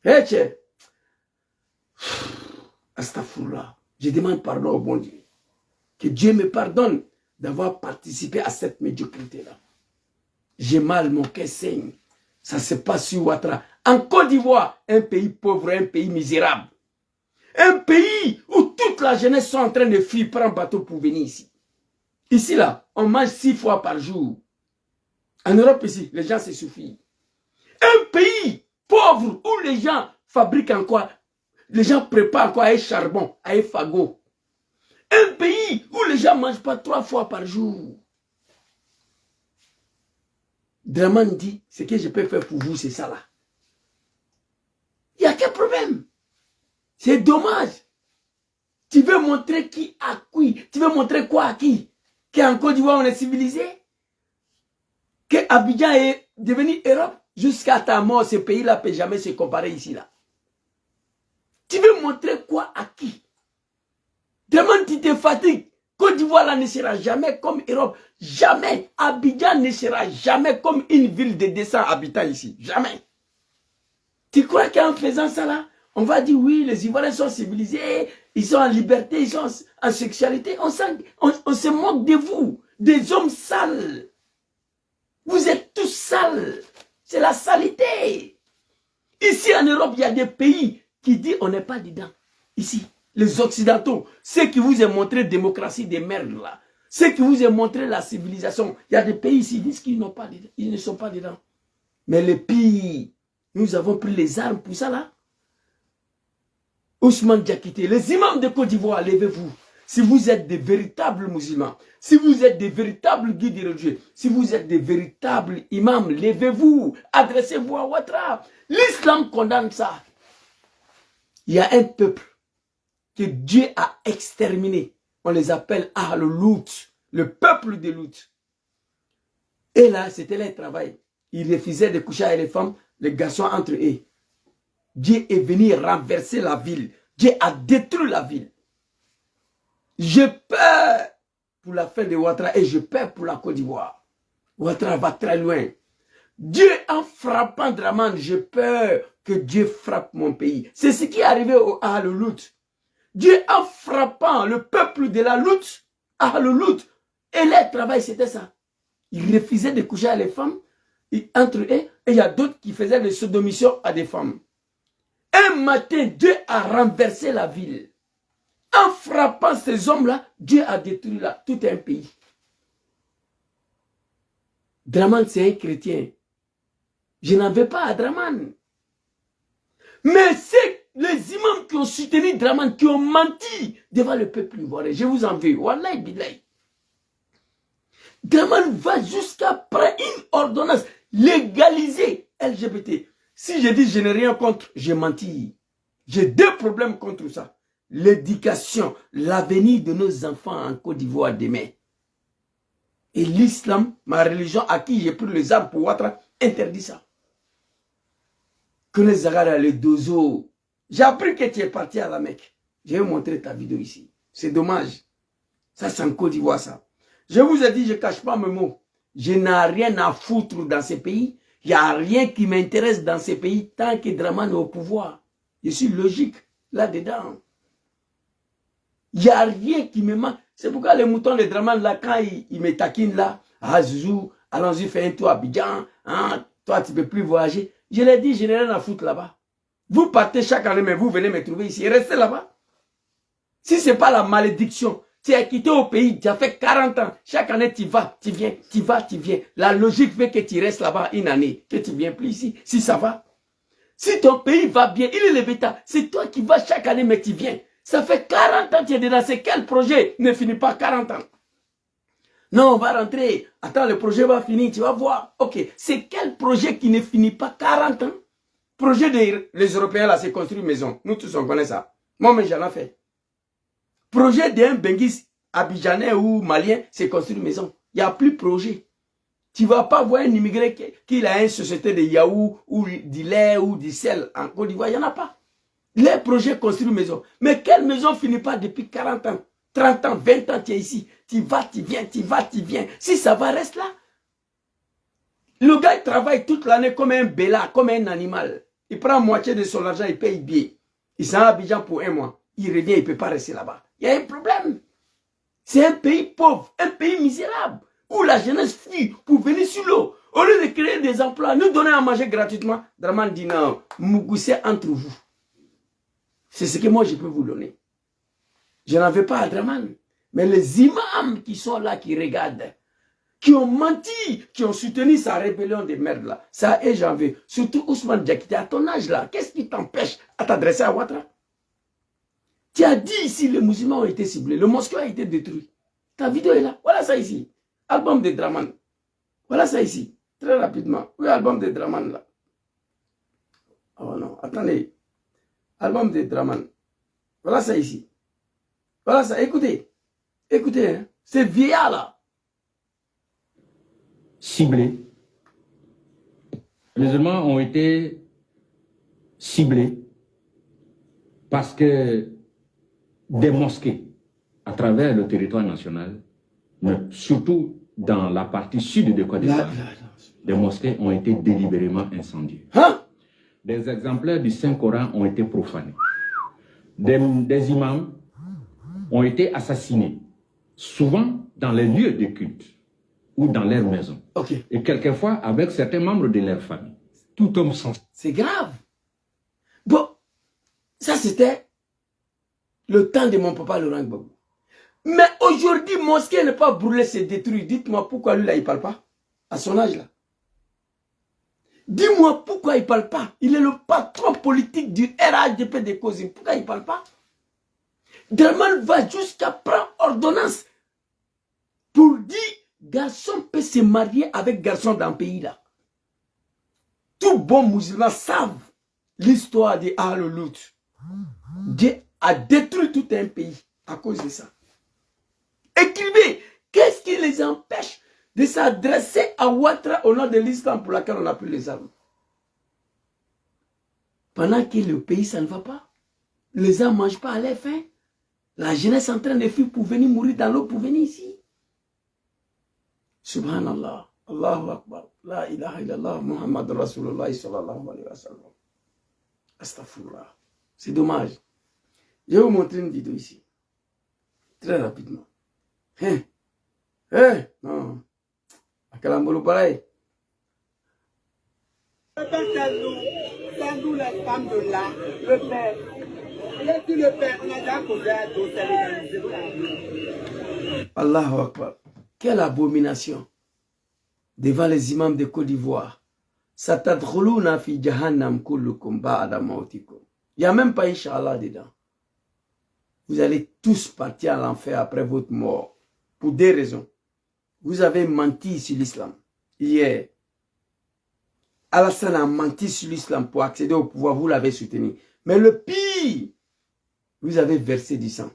Hé, tiens. Astaghfirullah. Je demande pardon au bon Dieu. Que Dieu me pardonne d'avoir participé à cette médiocrité-là. J'ai mal, mon cœur saigne. Ça se passe sur Ouattara. En Côte d'Ivoire, un pays pauvre, un pays misérable. Un pays où toute la jeunesse sont en train de fuir, prendre un bateau pour venir ici. Ici, là, on mange 6 fois par jour. En Europe, ici, les gens se suffisent. Un pays pauvre où les gens fabriquent encore, les gens préparent encore un charbon, un fagot. Un pays où les gens ne mangent pas 3 fois par jour. Draman dit, ce que je peux faire pour vous, c'est ça là. Il n'y a quel problème? C'est dommage. Tu veux montrer qui à qui? Tu veux montrer quoi à qui? Qu'en Côte d'Ivoire, on est civilisé? Que Abidjan est devenu Europe? Jusqu'à ta mort, ce pays-là ne peut jamais se comparer ici, là. Tu veux montrer quoi à qui? Demain, tu te fatigues. Côte d'Ivoire, là, ne sera jamais comme Europe. Jamais. Abidjan ne sera jamais comme une ville de 200 habitants ici. Jamais. Tu crois qu'en faisant ça, là, on va dire, oui, les Ivoiriens sont civilisés, ils sont en liberté, ils sont en sexualité. On se moque de vous, des hommes sales. Vous êtes tous sales. C'est la saleté. Ici, en Europe, il y a des pays qui disent, on n'est pas dedans. Ici, les Occidentaux, ceux qui vous ont montré la démocratie des merdes, là, ceux qui vous ont montré la civilisation, il y a des pays ici qui disent qu'ils n'ont pas dedans, ils ne sont pas dedans. Mais le pire, nous avons pris les armes pour ça, là. Ousmane Diakité, les imams de Côte d'Ivoire, levez-vous. Si vous êtes des véritables musulmans, si vous êtes des véritables guides religieux, si vous êtes des véritables imams, levez-vous, adressez-vous à Ouattara. L'islam condamne ça. Il y a un peuple que Dieu a exterminé. On les appelle Ahl-Lut, le peuple de Lut. Et là, c'était leur travail. Ils refusaient de coucher avec les femmes, les garçons entre eux. Dieu est venu renverser la ville. Dieu a détruit la ville. J'ai peur pour la fin de Ouattara et j'ai peur pour la Côte d'Ivoire. Ouattara va très loin. Dieu, en frappant Dramane, j'ai peur que Dieu frappe mon pays. C'est ce qui est arrivé à Ahl-Lut. Dieu, en frappant le peuple de la Lut, Ahl-Lut, et leur travail, c'était ça. Ils refusaient de coucher avec les femmes entre eux, et il y a d'autres qui faisaient des sodomissions à des femmes. Un matin, Dieu a renversé la ville. En frappant ces hommes-là, Dieu a détruit là, tout un pays. Dramane, c'est un chrétien. Je n'en veux pas à Dramane. Mais c'est les imams qui ont soutenu Dramane, qui ont menti devant le peuple ivoirien. Je vous en veux. Wallahi billahi. Dramane va jusqu'à prendre une ordonnance légalisée LGBT. Si je dis je n'ai rien contre, j'ai menti. J'ai deux problèmes contre ça. L'éducation, l'avenir de nos enfants en Côte d'Ivoire demain. Et l'islam, ma religion à qui j'ai pris les armes pour Ouattara, interdit ça. Que les Zagara, les Dozo. J'ai appris que tu es parti à la Mecque. Je vais vous montrer ta vidéo ici. C'est dommage. Ça, c'est en Côte d'Ivoire, ça. Je vous ai dit, je ne cache pas mes mots. Je n'ai rien à foutre dans ces pays. Il n'y a rien qui m'intéresse dans ces pays tant que Dramane est au pouvoir. Je suis logique là-dedans. Il n'y a rien qui me manque. C'est pourquoi les moutons de Dramane, là, quand ils me taquinent là, ah Zouzou, allons-y, fais un tour à Abidjan, hein, toi tu ne peux plus voyager. Je l'ai dit, je n'ai rien à foutre là-bas. Vous partez chaque année, mais vous venez me trouver ici et restez là-bas. Si ce n'est pas la malédiction, tu as quitté au pays, tu as fait 40 ans, chaque année tu vas, tu viens, tu vas, tu viens. La logique fait que tu restes là-bas une année, que tu ne viens plus ici, si ça va. Si ton pays va bien, il est le bêta, c'est toi qui vas chaque année, mais tu viens. Ça fait 40 ans que tu es dedans. C'est quel projet ne finit pas 40 ans? Non, on va rentrer. Attends, le projet va finir, tu vas voir. Ok, c'est quel projet qui ne finit pas 40 ans? Projet des Européens, là, c'est construire une maison. Nous tous, on connaît ça. Moi, mais j'en ai fait. Projet d'un Benguis abidjanais ou malien, c'est construire une maison. Il n'y a plus de projet. Tu ne vas pas voir un immigré qui a une société de Yahoo ou du lait ou du sel en Côte d'Ivoire. Il n'y en a pas. Les projets construisent une maison. Mais quelle maison finit pas depuis 40 ans, 30 ans, 20 ans, tu es ici. Tu vas, tu viens, tu vas, tu viens. Si ça va, reste là. Le gars, il travaille toute l'année comme un béla, comme un animal. Il prend moitié de son argent, il paye bien. Il s'en va à Abidjan pour un mois. Il revient, il ne peut pas rester là-bas. Il y a un problème. C'est un pays pauvre, un pays misérable, où la jeunesse fuit pour venir sur l'eau. Au lieu de créer des emplois, nous donner à manger gratuitement, Dramane dit non, Mougoussé entre vous. C'est ce que moi je peux vous donner. Je n'en veux pas à Dramane. Mais les imams qui sont là, qui regardent, qui ont menti, qui ont soutenu sa rébellion de merde là, ça et j'en veux. Surtout Ousmane Diakité, à ton âge là, qu'est-ce qui t'empêche à t'adresser à Ouattara? Tu as dit ici, les musulmans ont été ciblés, le mosquée a été détruit. Ta vidéo est là, voilà ça ici. Album de Dramane. Voilà ça ici, très rapidement. Oui, album de Dramane là. Oh non, attendez. Album de Draman. Voilà ça ici. Voilà ça, écoutez. Écoutez, hein. Ces vieillards-là. Ciblés. Les musulmans ont été ciblés parce que des mosquées à travers le territoire national, surtout dans la partie sud de Côte d'Ivoire, des mosquées ont été délibérément incendiées. Hein? Des exemplaires du Saint-Coran ont été profanés. Des imams ont été assassinés, souvent dans les lieux de culte ou dans leurs maisons. Okay. Et quelquefois avec certains membres de leur famille. Tout homme sans... C'est grave. Bon, ça c'était le temps de mon papa Laurent Gbagbo. Mais aujourd'hui, mosquée n'est pas brûlée, c'est détruit. Dites-moi pourquoi lui là, il ne parle pas. À son âge là. Dis-moi pourquoi il ne parle pas. Il est le patron politique du RHDP de Kozim. Pourquoi il ne parle pas? Draman va jusqu'à prendre ordonnance pour dire garçon peut se marier avec garçon dans le pays là. Tout bon musulman savent l'histoire de Al-Lut. Dieu a détruit tout un pays à cause de ça. Écrivez, qu'est-ce qui les empêche de s'adresser à Ouattara au nom de l'islam pour laquelle on a pris les armes? Pendant que le pays, ça ne va pas. Les hommes ne mangent pas à leur faim. La jeunesse est en train de fuir pour venir mourir dans l'eau, pour venir ici. Subhanallah. Allahu Akbar. La ilaha illallah. Muhammad Rasulullah sallallahu alayhi wa sallam. Astaghfirullah. C'est dommage. Je vais vous montrer une vidéo ici. Très rapidement. Hein? Hein? Non. Akalambolo pareil. Sandou, les femmes de là, le père. Et puis le père, on a déjà causé à dos, Allahu Akbar. Quelle abomination devant les imams de Côte d'Ivoire. Satadkhuluna fi jahannam kullukum ba'da mautikum. Il n'y a même pas Inch'Allah dedans. Vous allez tous partir à l'enfer après votre mort. Pour deux raisons. Vous avez menti sur l'islam. Hier, Alassane a menti sur l'islam pour accéder au pouvoir. Vous l'avez soutenu. Mais le pire, vous avez versé du sang.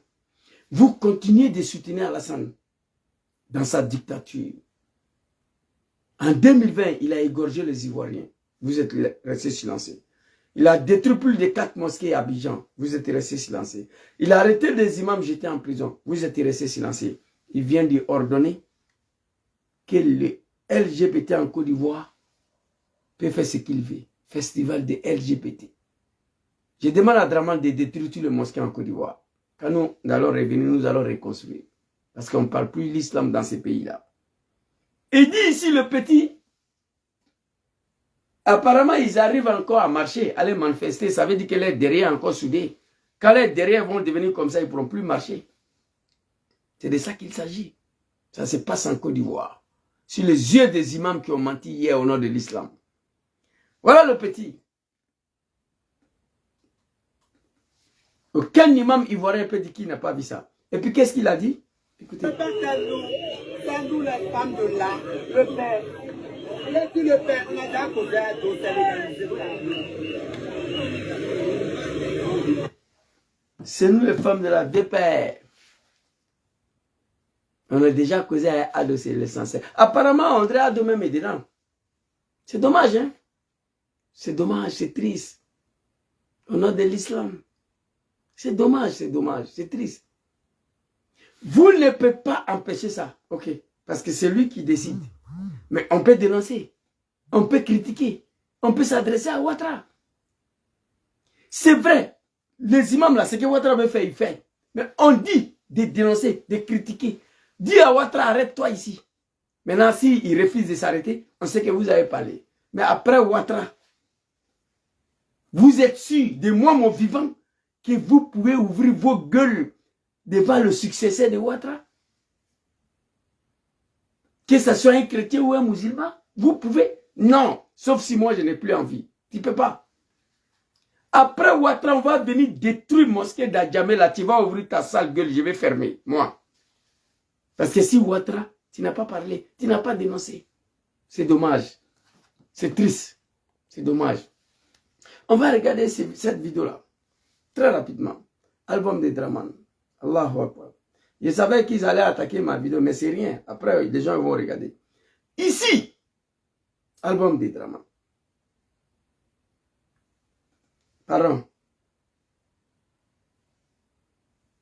Vous continuez de soutenir Alassane dans sa dictature. En 2020, il a égorgé les Ivoiriens. Vous êtes restés silencieux. Il a détruit plus de 4 mosquées à Abidjan. Vous êtes restés silencieux. Il a arrêté des imams jetés en prison. Vous êtes restés silencieux. Il vient d'ordonner que le LGBT en Côte d'Ivoire peut faire ce qu'il veut. Festival de LGBT. Je demande à Draman de détruire tous les mosquées en Côte d'Ivoire. Quand nous allons revenir, nous allons reconstruire. Parce qu'on ne parle plus l'islam dans ces pays-là. Il dit ici le petit, apparemment ils arrivent encore à marcher, à les manifester. Ça veut dire que les derrière encore soudés. Quand les derrière vont devenir comme ça, ils ne pourront plus marcher. C'est de ça qu'il s'agit. Ça se passe en Côte d'Ivoire. Sur les yeux des imams qui ont menti hier au nom de l'islam. Voilà le petit. Aucun imam ivoirien peut dire qu'il n'a pas vu ça. Et puis qu'est-ce qu'il a dit? Écoutez. Sandou, les femmes de là, le père. Et puis le père, on a déjà causé à dos, c'est nous les femmes de la VPR. On a déjà causé à Ado, c'est l'essentiel. Apparemment, André Ado même est dedans. C'est dommage, hein? C'est dommage, c'est triste. Au nom de l'islam. C'est dommage, c'est triste. Vous ne pouvez pas empêcher ça, ok? Parce que c'est lui qui décide. Mais on peut dénoncer, on peut critiquer, on peut s'adresser à Ouattara. C'est vrai, les imams là, ce que Ouattara veut faire, il fait. Mais on dit de dénoncer, de critiquer. Dis à Ouattara, arrête-toi ici. Maintenant, s'il refuse de s'arrêter, on sait que vous avez parlé. Mais après Ouattara, vous êtes sûr de moi, mon vivant, que vous pouvez ouvrir vos gueules devant le successeur de Ouattara? Que ce soit un chrétien ou un musulman, vous pouvez? Non, sauf si moi je n'ai plus envie. Tu ne peux pas. Après Ouattara, on va venir détruire la mosquée d'Adjamé, là, tu vas ouvrir ta sale gueule, je vais fermer, moi. Parce que si Ouattara, tu n'as pas parlé, tu n'as pas dénoncé. C'est dommage. C'est triste. C'est dommage. On va regarder cette vidéo-là. Très rapidement. Album de Draman. Allahu Akbar. Je savais qu'ils allaient attaquer ma vidéo, mais c'est rien. Après, les gens vont regarder. Ici, album de Draman. Pardon.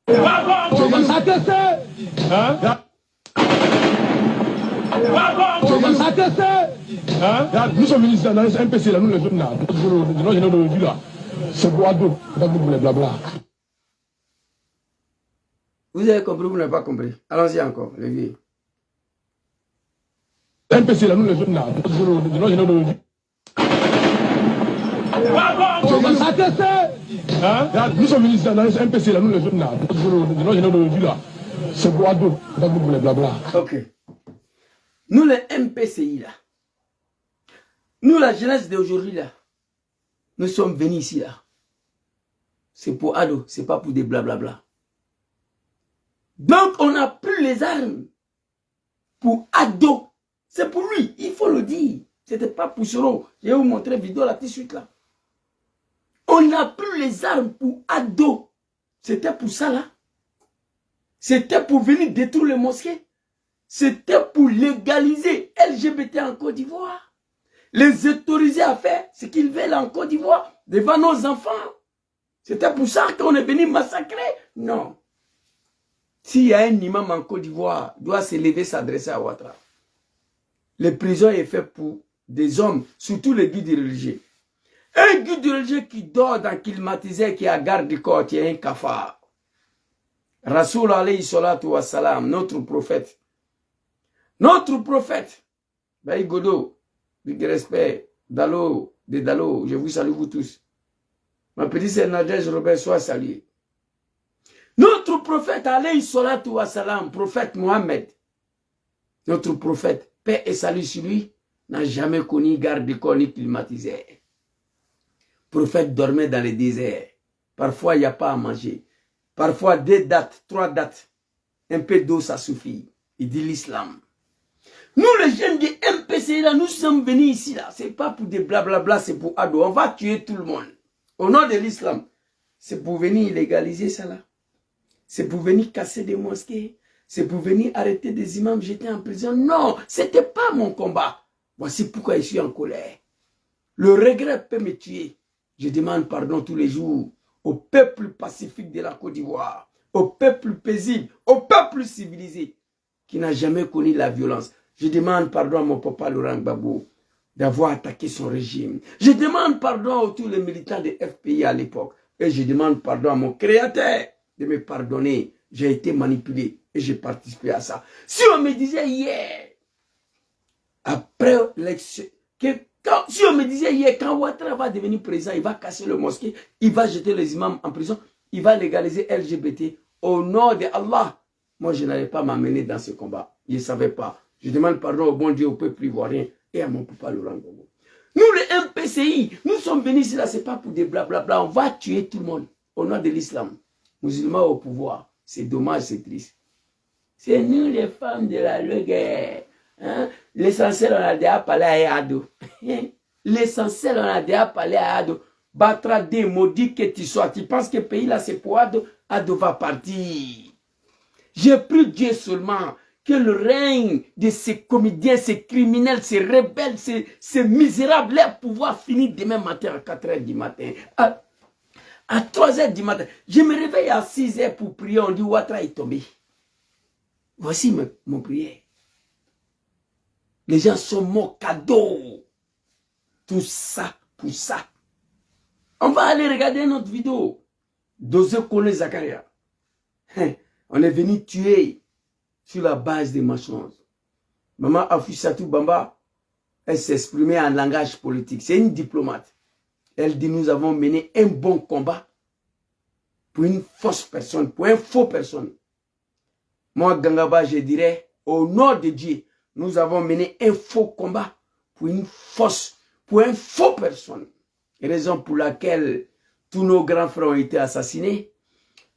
Nous sommes venus dans le MPC, là, nous les sommes là. C'est quoi d'autre? Blabla. Vous avez compris, vous n'avez pas compris. Allons-y encore, les vieux. MPC, là, nous les sommes là. Nous sommes venus dans le MPC, là, nous les sommes là. C'est quoi d'autre? Blabla. Ok. Nous, les MPCI, là. Nous, la jeunesse d'aujourd'hui, là. Nous sommes venus ici, là. C'est pour ado, c'est pas pour des blablabla. Donc, on a pris les armes pour ado. C'est pour lui, il faut le dire. C'était pas pour Soro. Je vais vous montrer la vidéo là tout de suite, là. On a pris les armes pour ado. C'était pour ça, là. C'était pour venir détruire les mosquées. C'était pour légaliser LGBT en Côte d'Ivoire. Les autoriser à faire ce qu'ils veulent en Côte d'Ivoire devant nos enfants. C'était pour ça qu'on est venu massacrer? Non. S'il y a un imam en Côte d'Ivoire, il doit se lever, s'adresser à Ouattara. Les prisons sont faites pour des hommes, surtout les guides religieux. Un guide religieux qui dort dans climatiseur, qui a garde du corps, qui est un cafard. Rasoul alayhi salatu wa salam, notre prophète. Notre prophète, Baï Godo, du respect, Dalo, de Dalo, je vous salue vous tous. Ma petite sœur Nadège Robert, soit salué. Notre prophète, alayhi salatu wa salam, prophète Mohammed, notre prophète, paix et salut sur lui, n'a jamais connu garde de corps ni climatiseur. Prophète dormait dans le désert. Parfois, il n'y a pas à manger. Parfois, 2 dates, 3 dates. Un peu d'eau, ça suffit. Il dit l'islam. Nous, les jeunes de MPC, là, nous sommes venus ici, là. Ce n'est pas pour des blablabla, c'est pour ado. On va tuer tout le monde. Au nom de l'islam. C'est pour venir légaliser ça, là. C'est pour venir casser des mosquées. C'est pour venir arrêter des imams, jeter en prison. Non, ce n'était pas mon combat. Voici pourquoi je suis en colère. Le regret peut me tuer. Je demande pardon tous les jours au peuple pacifique de la Côte d'Ivoire, au peuple paisible, au peuple civilisé qui n'a jamais connu la violence. Je demande pardon à mon papa Laurent Gbagbo d'avoir attaqué son régime. Je demande pardon à tous les militants de FPI à l'époque. Et je demande pardon à mon créateur de me pardonner. J'ai été manipulé et j'ai participé à ça. Si on me disait hier, après l'élection, si on me disait hier, quand Ouattara va devenir président, il va casser le mosquée, il va jeter les imams en prison, il va légaliser LGBT, au nom de Allah, moi je n'allais pas m'amener dans ce combat. Je ne savais pas. Je demande pardon au bon Dieu, au peuple ivoirien et à mon papa Laurent Gbagbo. Nous les MPCI, nous sommes venus ici là, ce n'est pas pour des blablabla, on va tuer tout le monde au nom de l'islam. Musulmans au pouvoir, c'est dommage, c'est triste. C'est nous les femmes de la guerre. Hein? L'essentiel, on a déjà parlé à Ado. L'essentiel, on a déjà parlé à Ado. Batra des maudits que tu sois. Tu penses que le pays là, c'est pour Ado. Ado va partir. J'ai pris Dieu seulement que le règne de ces comédiens, ces criminels, ces rebelles, ces misérables, leur pouvoir finir demain matin à 4 h du matin. À 3 h du matin. Je me réveille à 6 h pour prier. On dit Ouattara est tombé. Voici mon prière. Les gens sont morts cadeaux. Tout ça pour ça. On va aller regarder notre vidéo. Dosé Kone Zakaria. On est venu tuer sur la base des mensonges. Maman Afussatou Bamba, elle s'exprimait en langage politique. C'est une diplomate. Elle dit nous avons mené un bon combat pour une fausse personne, pour une faux personne. Moi, Gangaba, je dirais, au nom de Dieu, nous avons mené un faux combat pour une fausse, pour une faux personne. Raison pour laquelle tous nos grands frères ont été assassinés.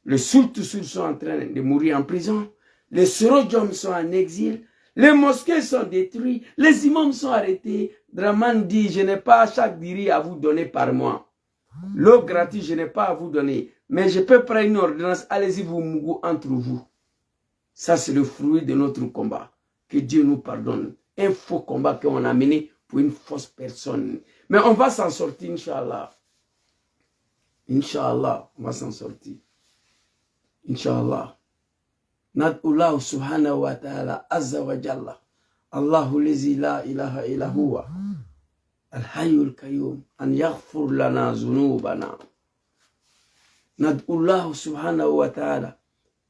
Les Sultusul sont en train de mourir en prison. Les Sorodjom sont en exil. Les mosquées sont détruites. Les imams sont arrêtés. Draman dit, je n'ai pas chaque diri à vous donner par mois. L'eau gratuite, je n'ai pas à vous donner. Mais je peux prendre une ordonnance. Allez-y, vous mougou entre vous. Ça, c'est le fruit de notre combat. Que Dieu nous pardonne. Un faux combat qu'on a mené pour une fausse personne. Mais on va s'en sortir, Inch'Allah. Inch'Allah, on va s'en sortir. Inch'Allah. Nad'ullahu subhanahu wa ta'ala azza wa jalla. Allahu lazi la ilaha illa huwa. Al-hayyul qayyum. An yaghfur lana zunubana. Nad'ullahu subhanahu wa ta'ala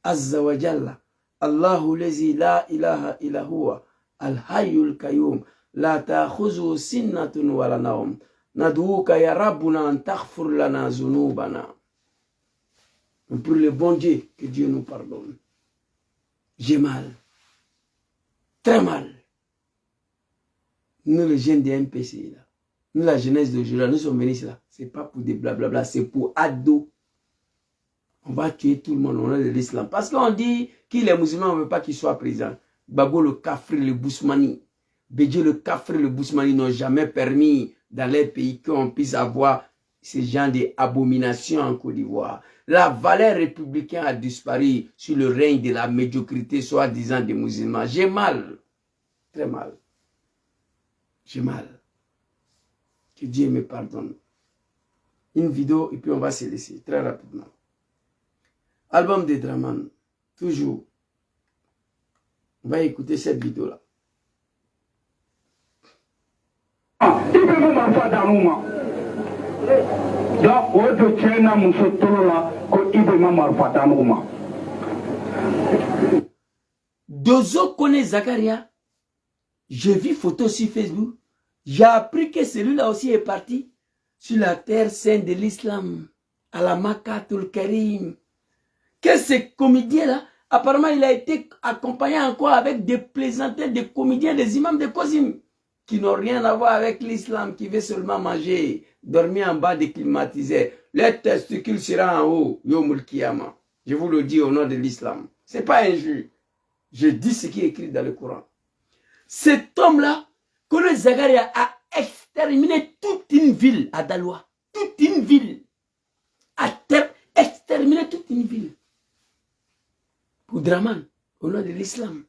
azza wa jalla. Allahu lazi la ilaha illa huwa. Al-hayyul qayyum. La ta'khuzu sinnatun wa la nawm. Nad'uka ya rabbuna an taghfir lana zunubana. Pour le bon Dieu, que Dieu nous pardonne. J'ai mal. Très mal. Nous, les jeunes des MPC, là. Nous, la jeunesse d'aujourd'hui, nous sommes venus là. Ce n'est pas pour des blablabla, c'est pour ado. On va tuer tout le monde au nom de l'islam. Parce qu'on dit que les musulmans, on ne veut pas qu'ils soient présents. Babo le Kafri, le Bousmani. Bédié le Kafri, le Bousmani n'ont jamais permis dans les pays qu'on puisse avoir ces gens d'abominations en Côte d'Ivoire. La valeur républicaine a disparu sur le règne de la médiocrité, soi-disant des musulmans. J'ai mal. Très mal. J'ai mal. Que Dieu me pardonne. Une vidéo et puis on va se laisser très rapidement. Album de Draman. Toujours. On va écouter cette vidéo-là. Dozo connaît Zakaria. J'ai vu photo sur Facebook. J'ai appris que celui-là aussi est parti sur la terre sainte de l'islam, à la Makatul Karim. Que ce comédien-là, apparemment, il a été accompagné encore avec des plaisantins, des comédiens, des imams de Kozim, qui n'ont rien à voir avec l'islam, qui veut seulement manger, dormir en bas des climatiseurs. Les testicules seront en haut, Yomul Kiyama. Je vous le dis au nom de l'islam. Ce n'est pas injure. Je dis ce qui est écrit dans le Coran. Cet homme-là, Kone Zakaria a exterminé toute une ville à Daloa. Toute une ville. A exterminé toute une ville. Pour Draman, au nom de l'islam.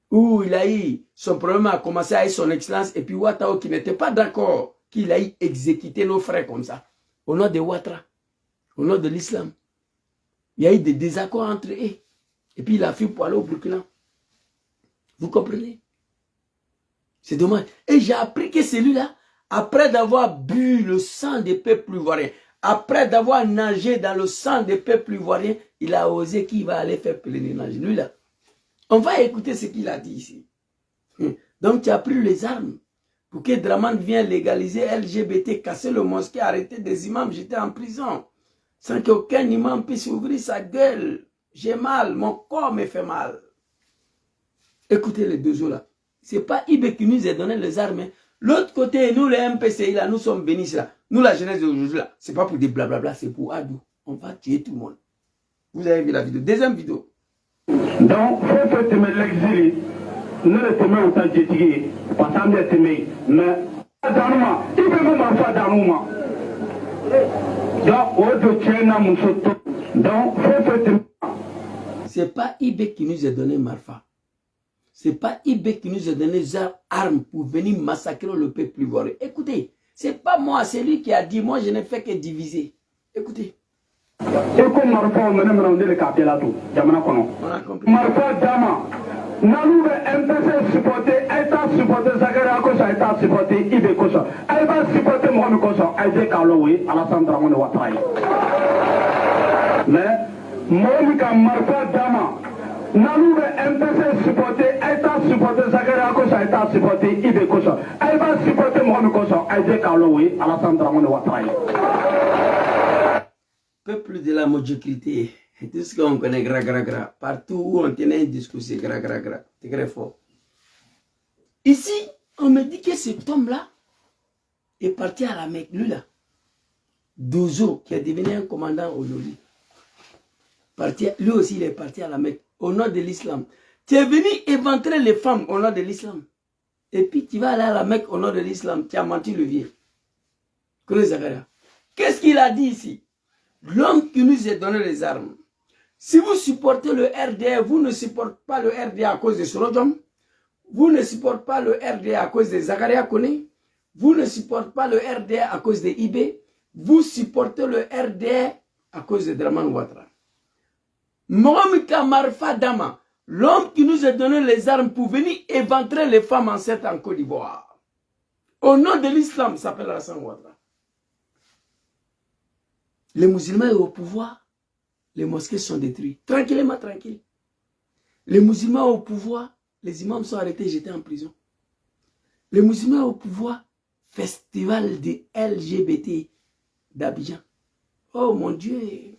Où il a eu, son problème a commencé avec son excellence, et puis Ouattara qui n'était pas d'accord qu'il a eu exécuté nos frères comme ça. Au nom de Ouattara, au nom de l'islam. Il y a eu des désaccords entre eux. Et puis il a fui pour aller au Burkina. Vous comprenez? C'est dommage. Et j'ai appris que celui-là, après d'avoir bu le sang des peuples ivoiriens, après d'avoir nagé dans le sang des peuples ivoiriens, il a osé qu'il va aller faire pèlerinage. Lui-là. On va écouter ce qu'il a dit ici. Donc tu as pris les armes pour que Draman vienne légaliser LGBT, casser le mosquée, arrêter des imams, j'étais en prison. Sans qu'aucun imam puisse ouvrir sa gueule. J'ai mal, mon corps me fait mal. Écoutez les deux là. Ce n'est pas Ibé qui nous a donné les armes. L'autre côté, nous les MPCI là, nous sommes bénis là. Nous la jeunesse d'aujourd'hui là, ce n'est pas pour des blablabla, c'est pour Adou. On va tuer tout le monde. Vous avez vu la vidéo. Deuxième vidéo. Donc, il faut que l'exil, ne le temer autant d'étiguer, parce qu'on est temer, mais dans le moment, il peut me marcher dans le moment. Donc, au de Tchèna, mon soto. Donc, il faut que c'est pas Ibé qui nous a donné Marfa. C'est pas Ibé qui nous a donné des armes pour venir massacrer le peuple ivoirien. Écoutez, c'est pas moi, c'est lui qui a dit, moi je n'ai fait que diviser. Écoutez. Et comme Marfa, on m'a demandé le quartier là tout. On a compris. Marfa Dama, Nalou MPC supporté, État supporté, Zakaria Kosa, État supporté, Ibé Kosa. Elle va supporter Mohamed Kosa, Aïdé Kaloui, Alassane Dramane Ouattara. Mais, Mohamed Marfa Dama, Nalou MPC supporté, État supporté, Zakaria Kosa, État supporté, Ibé Kosa. Elle va supporter Mohamed Kosa, Aïdé Kaloui, Alassane Dramane Ouattara. Peuple de la médiocrité, tout ce qu'on connaît, gra. Partout où on tenait un discours, c'est gra. C'est très fort. Ici, on me dit que cet homme-là est parti à la Mecque. Lui là, Dozo, qui est devenu un commandant aujourd'hui. Lui aussi, il est parti à la Mecque, au nom de l'islam. Tu es venu éventrer les femmes au nom de l'islam. Et puis tu vas aller à la Mecque au nom de l'islam. Tu as menti le vieux. Qu'est-ce qu'il a dit ici? l'homme qui nous a donné les armes. Si vous supportez le RDA, vous ne supportez pas le RDA à cause de Sorodom. Vous ne supportez pas le RDA à cause de Zakaria Kone. Vous ne supportez pas le RDA à cause de IB. Vous supportez le RDA à cause de Draman Ouattara. Mohamika Marfa Dama, l'homme qui nous a donné les armes pour venir éventrer les femmes enceintes en Côte d'Ivoire. Au nom de l'islam, s'appelle Alassane Ouattara. Les musulmans sont au pouvoir, les mosquées sont détruites. Tranquillement, tranquille. Les musulmans au pouvoir, les imams sont arrêtés, jetés en prison. Les musulmans au pouvoir, festival de LGBT d'Abidjan. Oh mon Dieu!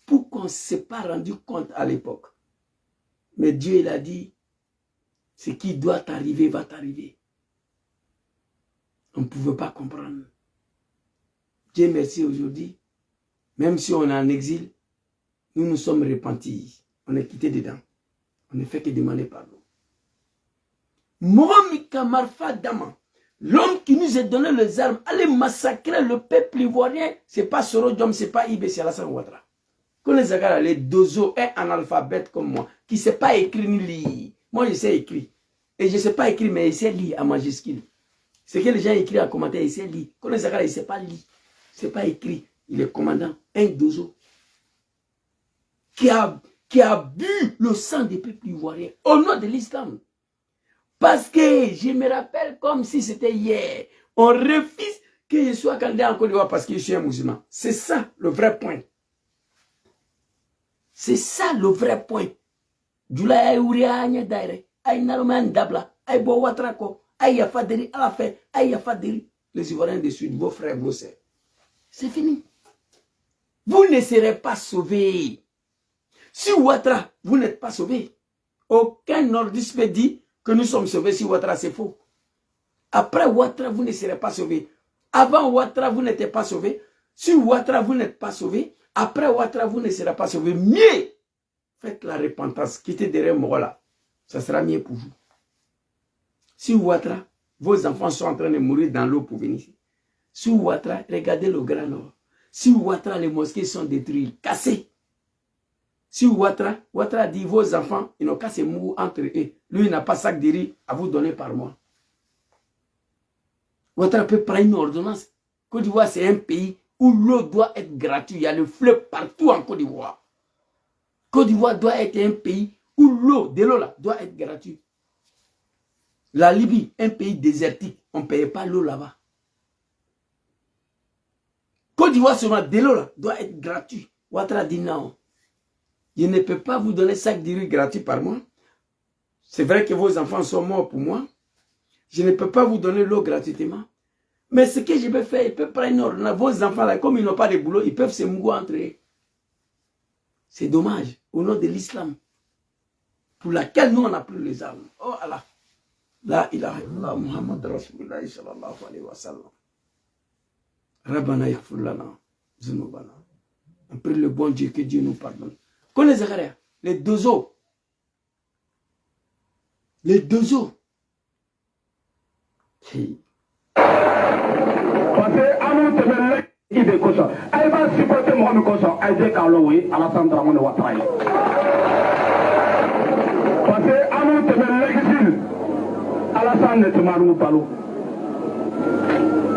Pourquoi on ne s'est pas rendu compte à l'époque? Mais Dieu, il a dit, ce qui doit t'arriver va t'arriver. On ne pouvait pas comprendre. Dieu merci aujourd'hui, même si on est en exil, nous nous sommes repentis. On est quitté dedans. On ne fait que demander pardon. Mohamika Marfa Dama, l'homme qui nous a donné les armes, aller massacrer le peuple ivoirien, ce n'est pas Sorodom, ce n'est pas Ibé, c'est Alassane Ouattara. Quand les Zagara, les dozo, un analphabète comme moi, qui ne sait pas écrire ni lire. Moi, je sais écrire. Et je ne sais pas écrire, mais je sais lire en majuscule. Ce que les gens écrivent en commentaire, ils savent lire. Quand les Zagara, il ne sait pas lire. Il ne sait pas écrire. Il est commandant. Un dozo. Qui a bu le sang des peuples ivoiriens au nom de l'islam. Parce que je me rappelle comme si c'était hier. On refuse que je sois candidat en Côte d'Ivoire parce que je suis un musulman. C'est ça le vrai point. C'est ça le vrai point. Jula ay uria nya daire ay naroman dabla ay bo watrako ay yafaderi à la fin ay yafaderi les Ivoiriens du Sud, vos frères, vos sœurs. C'est fini. Vous ne serez pas sauvés. Si Ouattara, vous n'êtes pas sauvés. Aucun nordiste peut dire que nous sommes sauvés si Ouattara, c'est faux. Après Ouattara, vous ne serez pas sauvés. Avant Ouattara, vous n'êtes pas sauvés. Si Ouattara, vous n'êtes pas sauvés. Après Ouattara, vous ne serez pas sauvés. Mieux, faites la repentance. Quittez derrière moi là. Ça sera mieux pour vous. Si Ouattara, vos enfants sont en train de mourir dans l'eau pour venir ici. Si Ouattara, regardez le Grand Nord. Si Ouattara, les mosquées sont détruites, cassées. Si Ouattara dit vos enfants, ils n'ont qu'à se mourir entre eux. Lui, il n'a pas sac de riz à vous donner par mois. Ouattara peut prendre une ordonnance. Côte d'Ivoire, c'est un pays où l'eau doit être gratuite. Il y a le fleuve partout en Côte d'Ivoire. Côte d'Ivoire doit être un pays où l'eau, de l'eau là, doit être gratuite. La Libye, un pays désertique, on ne paye pas l'eau là-bas. Côte d'Ivoire seulement, de l'eau là, doit être gratuite. Ouattara dit non. Je ne peux pas vous donner 5 de riz gratuit par mois. C'est vrai que vos enfants sont morts pour moi. Je ne peux pas vous donner l'eau gratuitement. Mais ce que je peux faire, je peux prendre une ordonnance. Vos enfants là, comme ils n'ont pas de boulot, ils peuvent se mourir entre eux. C'est dommage, au nom de l'islam, pour laquelle nous on a pris les armes. Oh Allah. La ilaha illallah Muhammad Rasulullah sallallahu alayhi wa sallam. Rabbana yaghfir lana zunubana. On prie le bon Dieu, que Dieu nous pardonne. Connais Zakaria, les deux eaux. Les deux eaux. Hey. Parce que Anou Tebele, il est comme ça. Elle va supporter Mohamed comme ça. Elle dit qu'Aloui, Alassane Dramane Ouattara. Parce que Anou Tebele, l'exil, Alassane ne te marou pas l'eau.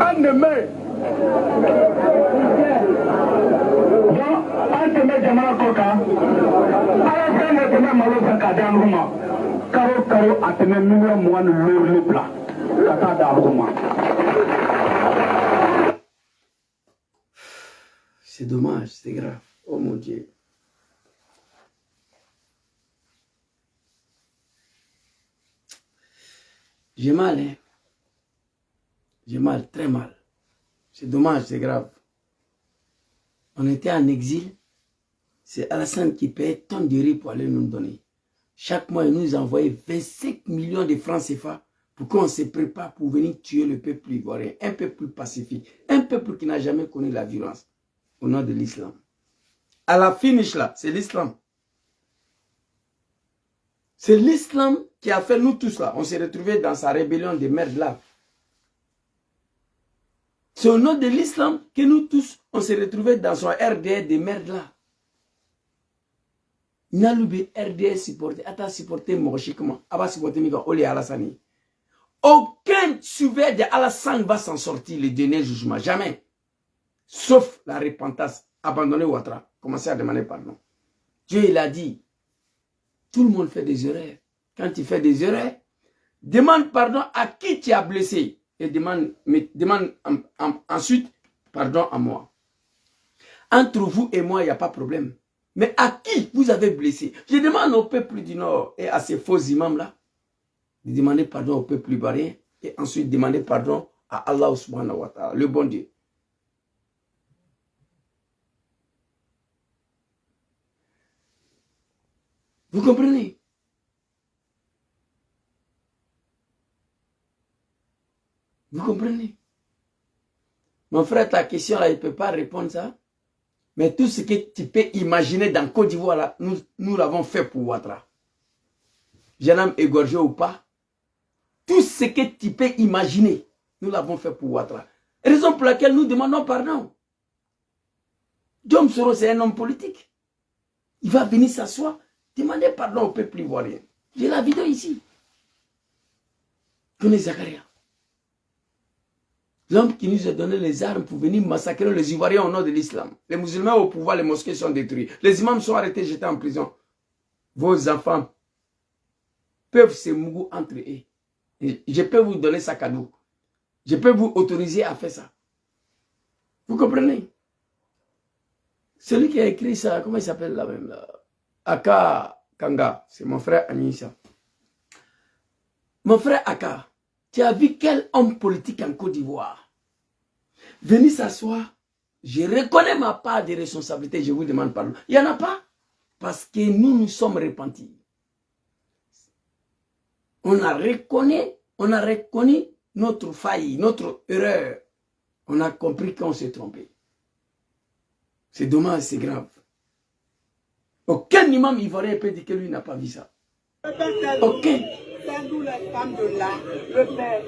Un de mes. Donc, un de mes Jamana Koka, Alassane ne te met malo Zakadé en Rouma. Karo, a te met million mois le plat. Kata d'Arouma. C'est dommage, c'est grave. Oh mon Dieu. J'ai mal, hein. J'ai mal, très mal. C'est dommage, c'est grave. On était en exil. C'est Alassane qui payait tonnes de riz pour aller nous donner. Chaque mois, il nous envoyait 25 millions de francs CFA pour qu'on se prépare pour venir tuer le peuple ivoirien. Un peuple pacifique. Un peuple qui n'a jamais connu la violence. Au nom de l'islam. À la finish là, c'est l'islam. C'est l'islam qui a fait nous tous là. On s'est retrouvés dans sa rébellion de merde là. C'est au nom de l'islam que nous tous, on s'est retrouvés dans son RDR de merde là. Naloube RDR supporté, Ata supporté Moshikma, Aba supporté Miga Oli Alassani. Aucun surveillant de Alassane va s'en sortir le dernier jugement, jamais. Sauf la repentance, abandonner Ouattara, commencer à demander pardon. Dieu il a dit, tout le monde fait des erreurs. Quand tu fais des erreurs, demande pardon à qui tu as blessé. Et demande ensuite pardon à moi. Entre vous et moi, il n'y a pas de problème. Mais à qui vous avez blessé? Je demande au peuple du Nord et à ces faux imams-là de demander pardon au peuple ivoirien et ensuite demander pardon à Allah subhanahu wa ta'ala, le bon Dieu. Vous comprenez? Vous comprenez? Mon frère, ta question là, il ne peut pas répondre ça. Mais tout ce que tu peux imaginer dans Côte d'Ivoire là, nous l'avons fait pour Ouattara. Jeune homme égorgé ou pas. Tout ce que tu peux imaginer, nous l'avons fait pour Ouattara. Raison pour laquelle nous demandons pardon. Djom Soro, c'est un homme politique. Il va venir s'asseoir, demander pardon au peuple ivoirien. J'ai la vidéo ici. Connais Zakaria. L'homme qui nous a donné les armes pour venir massacrer les Ivoiriens au nom de l'islam. Les musulmans au pouvoir, les mosquées sont détruites. Les imams sont arrêtés, jetés en prison. Vos enfants peuvent se mouiller entre eux. Et je peux vous donner ça cadeau. Je peux vous autoriser à faire ça. Vous comprenez? Celui qui a écrit ça, comment il s'appelle là même là? Aka Kanga, c'est mon frère Anissa. Mon frère Aka, tu as vu quel homme politique en Côte d'Ivoire? Venez s'asseoir. Je reconnais ma part de responsabilité, je vous demande pardon. Il n'y en a pas. Parce que nous sommes repentis. On a reconnu notre faille, notre erreur. On a compris qu'on s'est trompé. C'est dommage, c'est grave. Aucun imam ivoirien peut dire que lui n'a pas vu ça. Aucun. C'est nous les femmes de là, le père.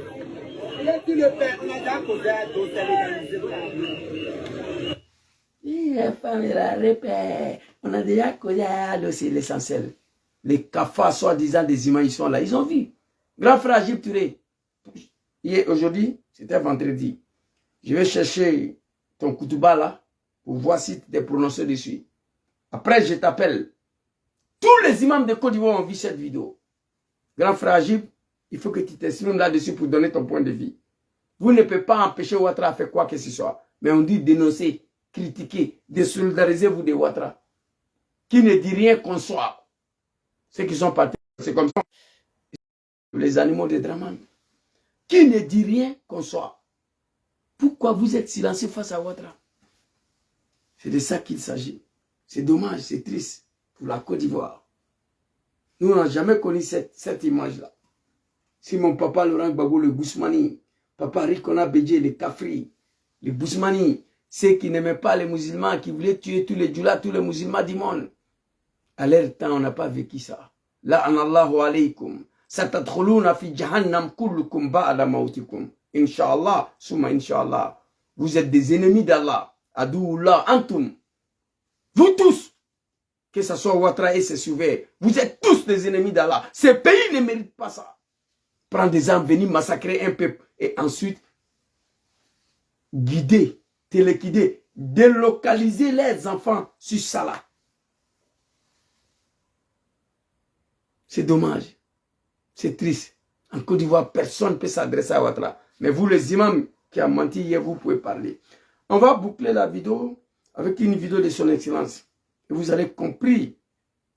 Il est qui le père? On a déjà causé à d'autres les femmes de là, le père. On a déjà causé à d'autres, c'est l'essentiel. Les cafards, soi-disant des imams, ils sont là. Ils ont vu. Grand frère Agib Touré. Aujourd'hui, c'était vendredi. Je vais chercher ton koutouba là pour voir si tu t'es prononcé dessus. Après, je t'appelle. Tous les imams de Côte d'Ivoire ont vu cette vidéo. Grand frère Agib, il faut que tu t'exprimes là-dessus pour donner ton point de vue. Vous ne pouvez pas empêcher Ouattara à faire quoi que ce soit. Mais on dit dénoncer, critiquer, désolidariser-vous de Ouattara. Qui ne dit rien qu'on soit. Ceux qui sont partis, c'est comme ça. Les animaux de Draman. Qui ne dit rien qu'on soit. Pourquoi vous êtes silencieux face à Ouattara? C'est de ça qu'il s'agit. C'est dommage, c'est triste pour la Côte d'Ivoire. Nous, on n'a jamais connu cette image-là. Si mon papa Laurent Gbagbo, le Bousmani, papa Rikona Bédié, le Kafri, le Bousmani, ceux qui n'aimaient pas les musulmans, qui voulaient tuer tous les djoulas, tous les musulmans du monde. À leur temps, on n'a pas vécu ça. La anallahu alaykum. Satatkhuluna fi jahannam kullukum ba'da mautikum. Inch'Allah, summa Inch'Allah. Vous êtes des ennemis d'Allah. Adoullah antum. Vous tous, que ce soit Ouattara et ses surveillants, vous êtes tous des ennemis d'Allah. Ces pays ne méritent pas ça. Prendre des armes, venir massacrer un peuple et ensuite guider, téléguider, délocaliser les enfants sur Salah. C'est dommage. C'est triste. En Côte d'Ivoire, personne ne peut s'adresser à Ouattara. Mais vous, les imams qui ont menti hier, vous pouvez parler. On va boucler la vidéo avec une vidéo de son excellence. Et vous allez comprendre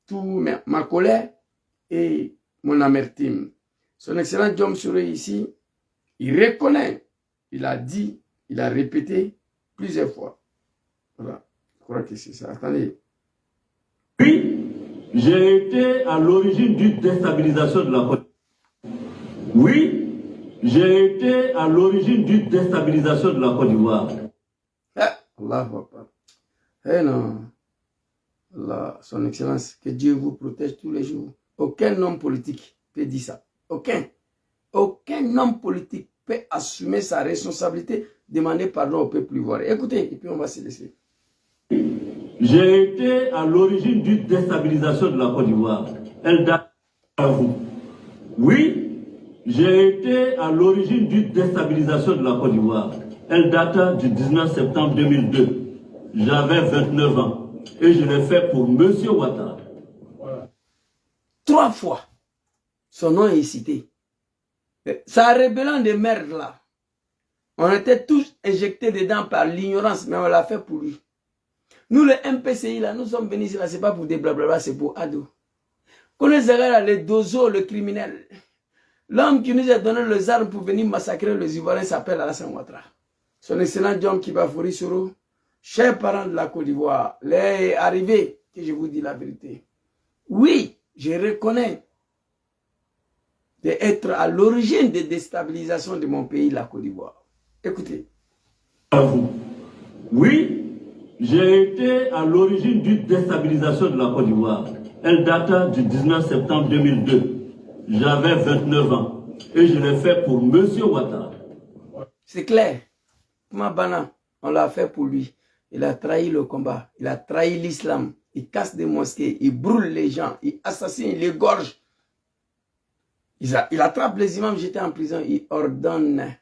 toute ma colère et mon amertume. Son excellence Djom Soro ici, il reconnaît, il a dit, il a répété plusieurs fois. Voilà, je crois que c'est ça. Attendez. Oui, j'ai été à l'origine d'une déstabilisation de la Côte. Oui, j'ai été à l'origine d'une déstabilisation de la Côte d'Ivoire. Allahu Akbar. Eh non. Allah, son excellence, que Dieu vous protège tous les jours. Aucun homme politique peut dire ça. Aucun. Aucun homme politique peut assumer sa responsabilité, demander pardon au peuple ivoirien. Écoutez, et puis on va se laisser. J'ai été à l'origine d'une déstabilisation de la Côte d'Ivoire. Elle date à vous. Oui, j'ai été à l'origine d'une déstabilisation de la Côte d'Ivoire. Elle date du 19 septembre 2002. J'avais 29 ans et je l'ai fait pour M. Ouattara. 3 fois, son nom est cité. Sa rébellion de merde là, on était tous éjectés dedans par l'ignorance, mais on l'a fait pour lui. Nous, le MPCI, là, nous sommes venus ici, là, c'est pas pour des blablabla, c'est pour Ado. Connaissez là, les dozos, le criminel. L'homme qui nous a donné les armes pour venir massacrer les Ivoiriens s'appelle Alassane Ouattara. Son excellent John Kibafori Soro, chers parents de la Côte d'Ivoire, les arrivés, que je vous dis la vérité. Oui, je reconnais d'être à l'origine des déstabilisations de mon pays, la Côte d'Ivoire. Écoutez. À vous. Oui, j'ai été à l'origine d'une déstabilisation de la Côte d'Ivoire. Elle date du 19 septembre 2002. J'avais 29 ans et je l'ai fait pour M. Ouattara. C'est clair. Mabana, on l'a fait pour lui. Il a trahi le combat. Il a trahi l'islam. Il casse des mosquées. Il brûle les gens. Il assassine. Il égorge. Il attrape les imams. J'étais en prison. Il ordonne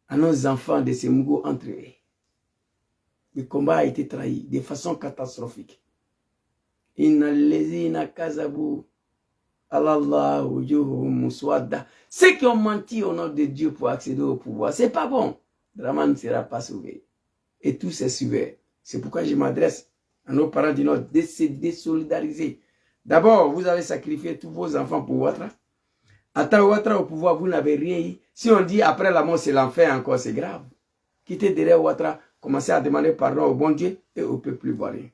à nos enfants de se mouiller entre eux. Le combat a été trahi de façon catastrophique. Inna lezina kazabu Allah wujuhum muswadda. Ceux qui ont menti au nom de Dieu pour accéder au pouvoir, c'est pas bon. Draman ne sera pas sauvé. Et tous ces suiveurs. C'est pourquoi je m'adresse à nos parents du Nord de se désolidariser. D'abord, vous avez sacrifié tous vos enfants pour Ouattara. Attends Ouattara au pouvoir, vous n'avez rien eu. Si on dit après la mort, c'est l'enfer encore, c'est grave. Quittez derrière Ouattara, commencez à demander pardon au bon Dieu et au peuple ivoirien.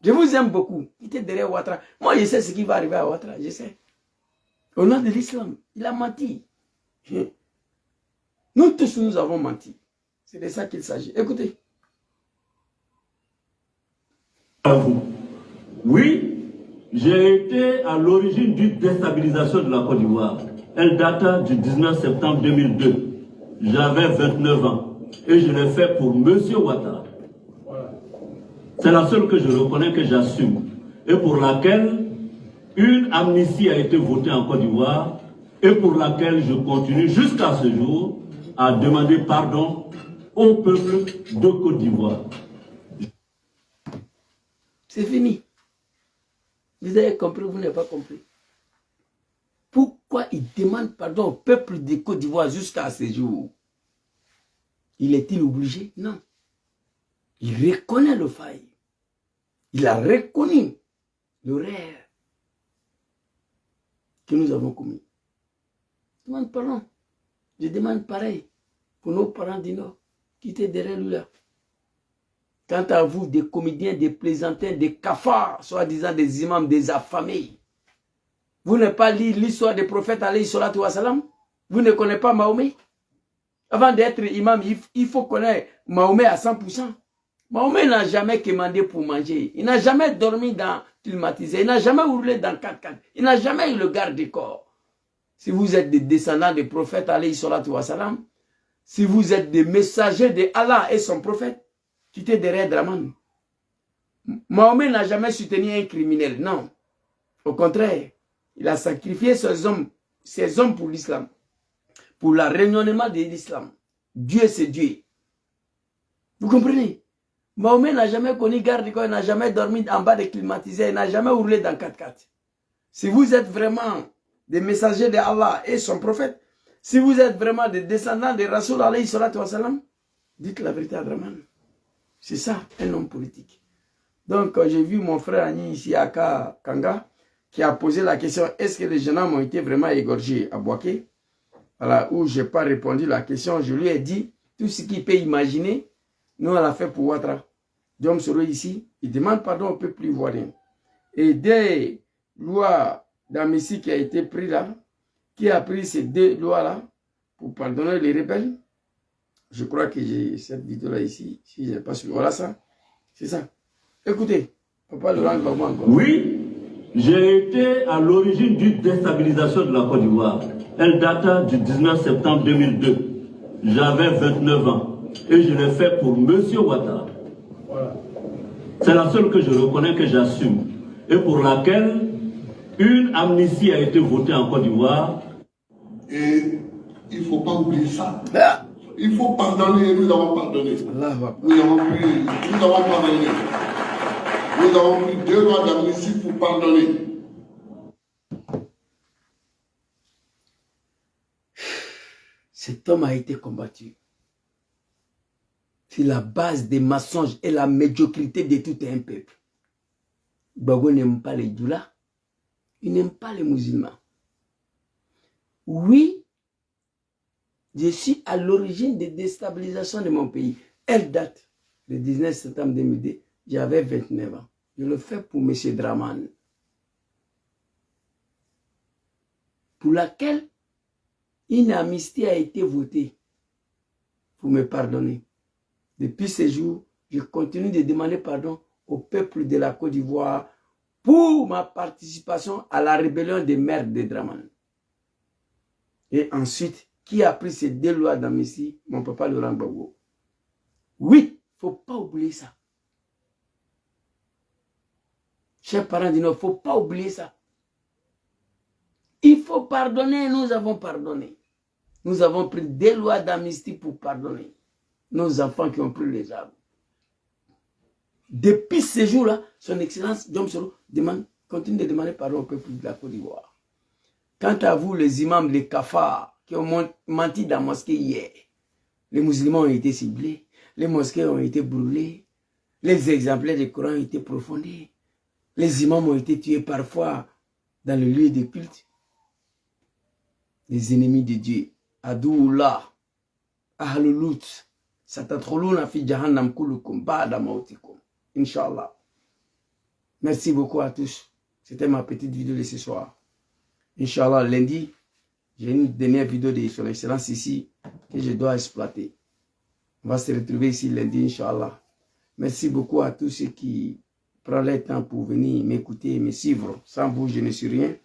Je vous aime beaucoup. Quittez derrière Ouattara. Moi, je sais ce qui va arriver à Ouattara, je sais. Au nom de l'islam, il a menti. Nous tous, nous avons menti. C'est de ça qu'il s'agit. Écoutez. À vous. Oui, j'ai été à l'origine d'une déstabilisation de la Côte d'Ivoire. Elle date du 19 septembre 2002. J'avais 29 ans et je l'ai fait pour M. Ouattara. C'est la seule que je reconnais, que j'assume, et pour laquelle une amnistie a été votée en Côte d'Ivoire, et pour laquelle je continue jusqu'à ce jour à demander pardon au peuple de Côte d'Ivoire. C'est fini. Vous avez compris, vous n'avez pas compris. Pourquoi il demande pardon au peuple de Côte d'Ivoire jusqu'à ce jour? Il est-il obligé? Non. Il reconnaît le faille. Il a reconnu l'erreur que nous avons commis. Je demande pardon. Je demande pareil pour nos parents du Nord. Quittez derrière lui là. Quant à vous, des comédiens, des plaisantins, des cafards, soi-disant des imams, des affamés, vous n'avez pas lu l'histoire des prophètes alayhi salatu wa salam? Vous ne connaissez pas Mahomet? Avant d'être imam, il faut connaître Mahomet à 100%. Mahomet n'a jamais commandé pour manger. Il n'a jamais dormi dans climatisé. Il n'a jamais roulé dans 4x4. Il n'a jamais eu le garde du corps. Si vous êtes des descendants des prophètes alayhi salatu wa salam, si vous êtes des messagers de Allah et son prophète, quittez derrière Draman. Mahomet n'a jamais soutenu un criminel. Non. Au contraire, il a sacrifié ses hommes pour l'islam. Pour le rayonnement de l'islam. Dieu, c'est Dieu. Vous comprenez? Mahomet n'a jamais connu garde corps, il n'a jamais dormi en bas des climatisés, il n'a jamais roulé dans 4x4. Si vous êtes vraiment des messagers de Allah et son prophète, si vous êtes vraiment des descendants de Rasoul alayhi salatu wa salam, dites la vérité à Draman. C'est ça, un homme politique. Donc, j'ai vu mon frère Agni ici à Kanga, qui a posé la question, est-ce que les jeunes hommes ont été vraiment égorgés à Bouaké? Voilà, où je n'ai pas répondu à la question, je lui ai dit, tout ce qu'il peut imaginer, nous on l'a fait pour Ouattara. Diom Soro ici, il demande pardon au peuple ivoirien. Et des lois d'amnistie qui a été pris là, qui a pris ces 2 lois-là pour pardonner les rebelles. Je crois que j'ai cette vidéo-là ici, si je n'ai pas su. Voilà ça, c'est ça. Écoutez, papa le rend encore. Oui, J'ai été à l'origine d'une déstabilisation de la Côte d'Ivoire. Elle date du 19 septembre 2002. J'avais 29 ans et je l'ai fait pour M. Ouattara. C'est la seule que je reconnais, que j'assume, et pour laquelle une amnistie a été votée en Côte d'Ivoire. Et il ne faut pas oublier ça. Il faut pardonner, nous avons pardonné. Nous avons pardonné. Nous avons pris 2 lois d'amnistie pour pardonner. Cet homme a été combattu. C'est la base des mensonges et la médiocrité de tout un peuple. Gbagbo n'aime pas les doulas. Il n'aime pas les musulmans. Oui, je suis à l'origine des déstabilisations de mon pays. Elle date le 19 septembre 2002. J'avais 29 ans. Je le fais pour M. Draman. Pour laquelle une amnistie a été votée. Pour me pardonner. Depuis ce jour, je continue de demander pardon au peuple de la Côte d'Ivoire pour ma participation à la rébellion des maires de Draman. Et ensuite, qui a pris ces 2 lois d'amnistie? Mon papa Laurent Gbagbo. Oui, il ne faut pas oublier ça. Chers parents du Nord, il ne faut pas oublier ça. Il faut pardonner, nous avons pardonné. Nous avons pris 2 lois d'amnistie pour pardonner nos enfants qui ont pris les armes. Depuis ce jour-là, son Excellence Diom Soro continue de demander pardon au peuple de la Côte d'Ivoire. Quant à vous, les imams, les kafards, qui ont menti dans la mosquée hier, les musulmans ont été ciblés, les mosquées ont été brûlées, les exemplaires du Coran ont été profondés, les imams ont été tués parfois dans le lieu de culte. Les ennemis de Dieu, Adouullah, Ahlulut, Satatroluna fi jahannam kulukum ba'da mautikum. Inch'Allah. Merci beaucoup à tous. C'était ma petite vidéo de ce soir. Inch'Allah, lundi, j'ai une dernière vidéo de son Excellence ici que je dois exploiter. On va se retrouver ici lundi, Inch'Allah. Merci beaucoup à tous ceux qui prennent le temps pour venir m'écouter et me suivre. Sans vous, je ne suis rien.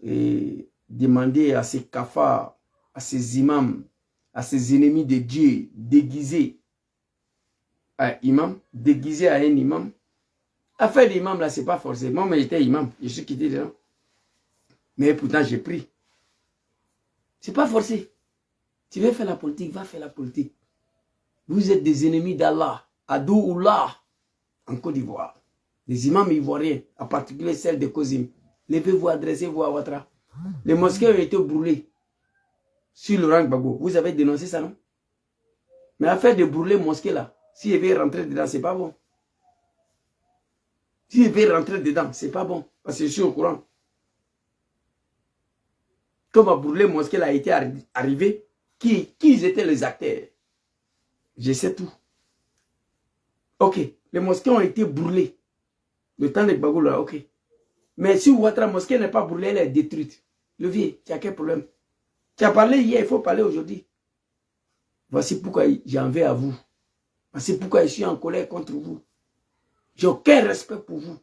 Et demandez à ces kafards, à ces imams, à ces ennemis de Dieu déguisés à imam, déguisés à un imam. Affaire d'imam là, c'est pas forcément, mais j'étais imam, je suis quitté dedans. Mais pourtant j'ai pris. C'est pas forcé. Tu veux faire la politique, va faire la politique. Vous êtes des ennemis d'Allah, Adouullah, en Côte d'Ivoire. Les imams ivoiriens, en particulier celles de Kozim. Levez-vous, adressez-vous à Ouattara. Les mosquées ont été brûlées sur Laurent Gbagbo. Vous avez dénoncé ça, non? Mais l'affaire de brûler mosquée là, si elle veut rentrer dedans, c'est pas bon. Si elle veut rentrer dedans, c'est pas bon. Parce que je suis au courant. Comme à brûler mosquée là a été arrivé, qui étaient les acteurs? Je sais tout. Ok, les mosquées ont été brûlées. Le temps de Gbagbo là, ok. Mais si votre mosquée n'est pas brûlée, elle est détruite. Le vieux, tu as quel problème? Tu as parlé hier, il faut parler aujourd'hui. Voici pourquoi j'en vais à vous. Voici pourquoi je suis en colère contre vous. J'ai aucun respect pour vous.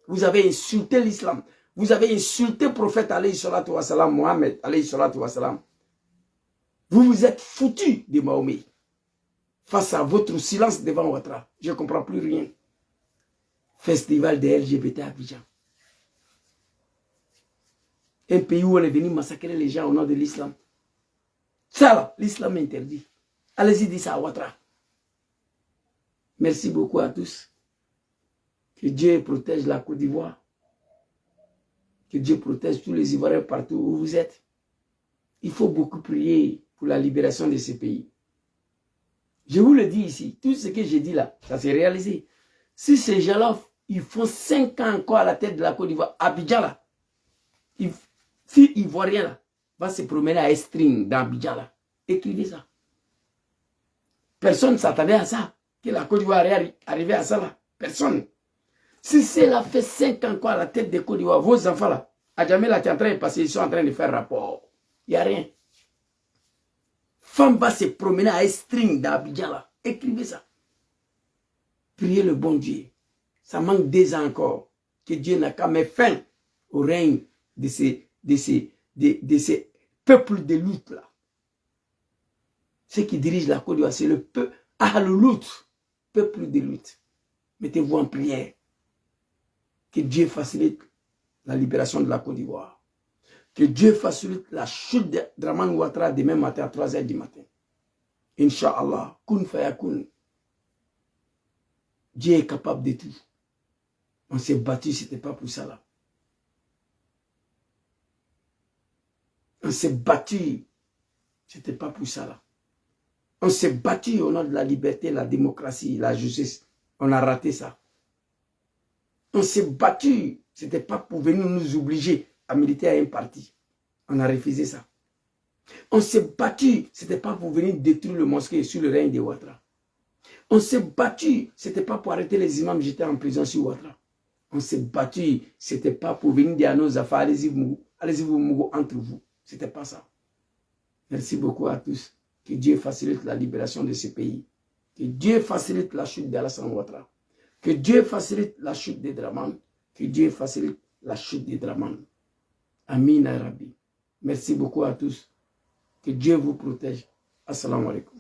Vous avez insulté l'islam. Vous avez insulté le prophète alayhi salatu wa salam, Mohammed alayhi salatu wa salam. Vous vous êtes foutu de Mahomet. Face à votre silence devant Ouattara. Je ne comprends plus rien. Festival des LGBT à Abidjan. Un pays où on est venu massacrer les gens au nom de l'islam. Ça là, l'islam est interdit. Allez-y, dites ça à Ouattara. Merci beaucoup à tous. Que Dieu protège la Côte d'Ivoire. Que Dieu protège tous les Ivoiriens partout où vous êtes. Il faut beaucoup prier pour la libération de ces pays. Je vous le dis ici, tout ce que j'ai dit là, ça s'est réalisé. Si ces gens-là, ils font 5 ans encore à la tête de la Côte d'Ivoire, Abidjan là, si Ivoirien là, va se promener à Estring dans Abidjan là, écrivez ça. Personne ne s'attendait à ça, que la Côte d'Ivoire arrivait à ça là. Personne. Si c'est là fait 5 ans encore à la tête de Côte d'Ivoire, vos enfants là, à jamais là, tu es en train de passer, ils sont en train de faire rapport. Il n'y a rien. Femme va se promener à Estring dans Abidjan là. Écrivez ça. Priez le bon Dieu. Ça manque 2 ans encore. que Dieu n'a qu'à mettre fin au règne de ces peuples de lutte-là. Ceux qui dirigent la Côte d'Ivoire, c'est le peuple Ahloulout, peuple de lutte. Mettez-vous en prière. Que Dieu facilite la libération de la Côte d'Ivoire. Que Dieu facilite la chute de Dramane Ouattara demain matin à 3 h du matin. Inch'Allah, kun fayakun. Dieu est capable de tout. On s'est battu, ce n'était pas pour ça là. On s'est battu, ce n'était pas pour ça là. On s'est battu au nom de la liberté, la démocratie, la justice. On a raté ça. On s'est battu, ce n'était pas pour venir nous obliger à militer à un parti. On a refusé ça. On s'est battu, ce n'était pas pour venir détruire le mosquée sur le règne de Ouattara. On s'est battu, ce n'était pas pour arrêter les imams jetés en prison sur Ouattara. On s'est battu, ce n'était pas pour venir dire à nos affaires, allez-y vous Mougou entre vous. Ce n'était pas ça. Merci beaucoup à tous. Que Dieu facilite la libération de ce pays. Que Dieu facilite la chute d'Alassane Ouattara. Que Dieu facilite la chute de Dramane. Que Dieu facilite la chute de Dramane. Amin Arabi. Merci beaucoup à tous. Que Dieu vous protège. Assalamu alaikum.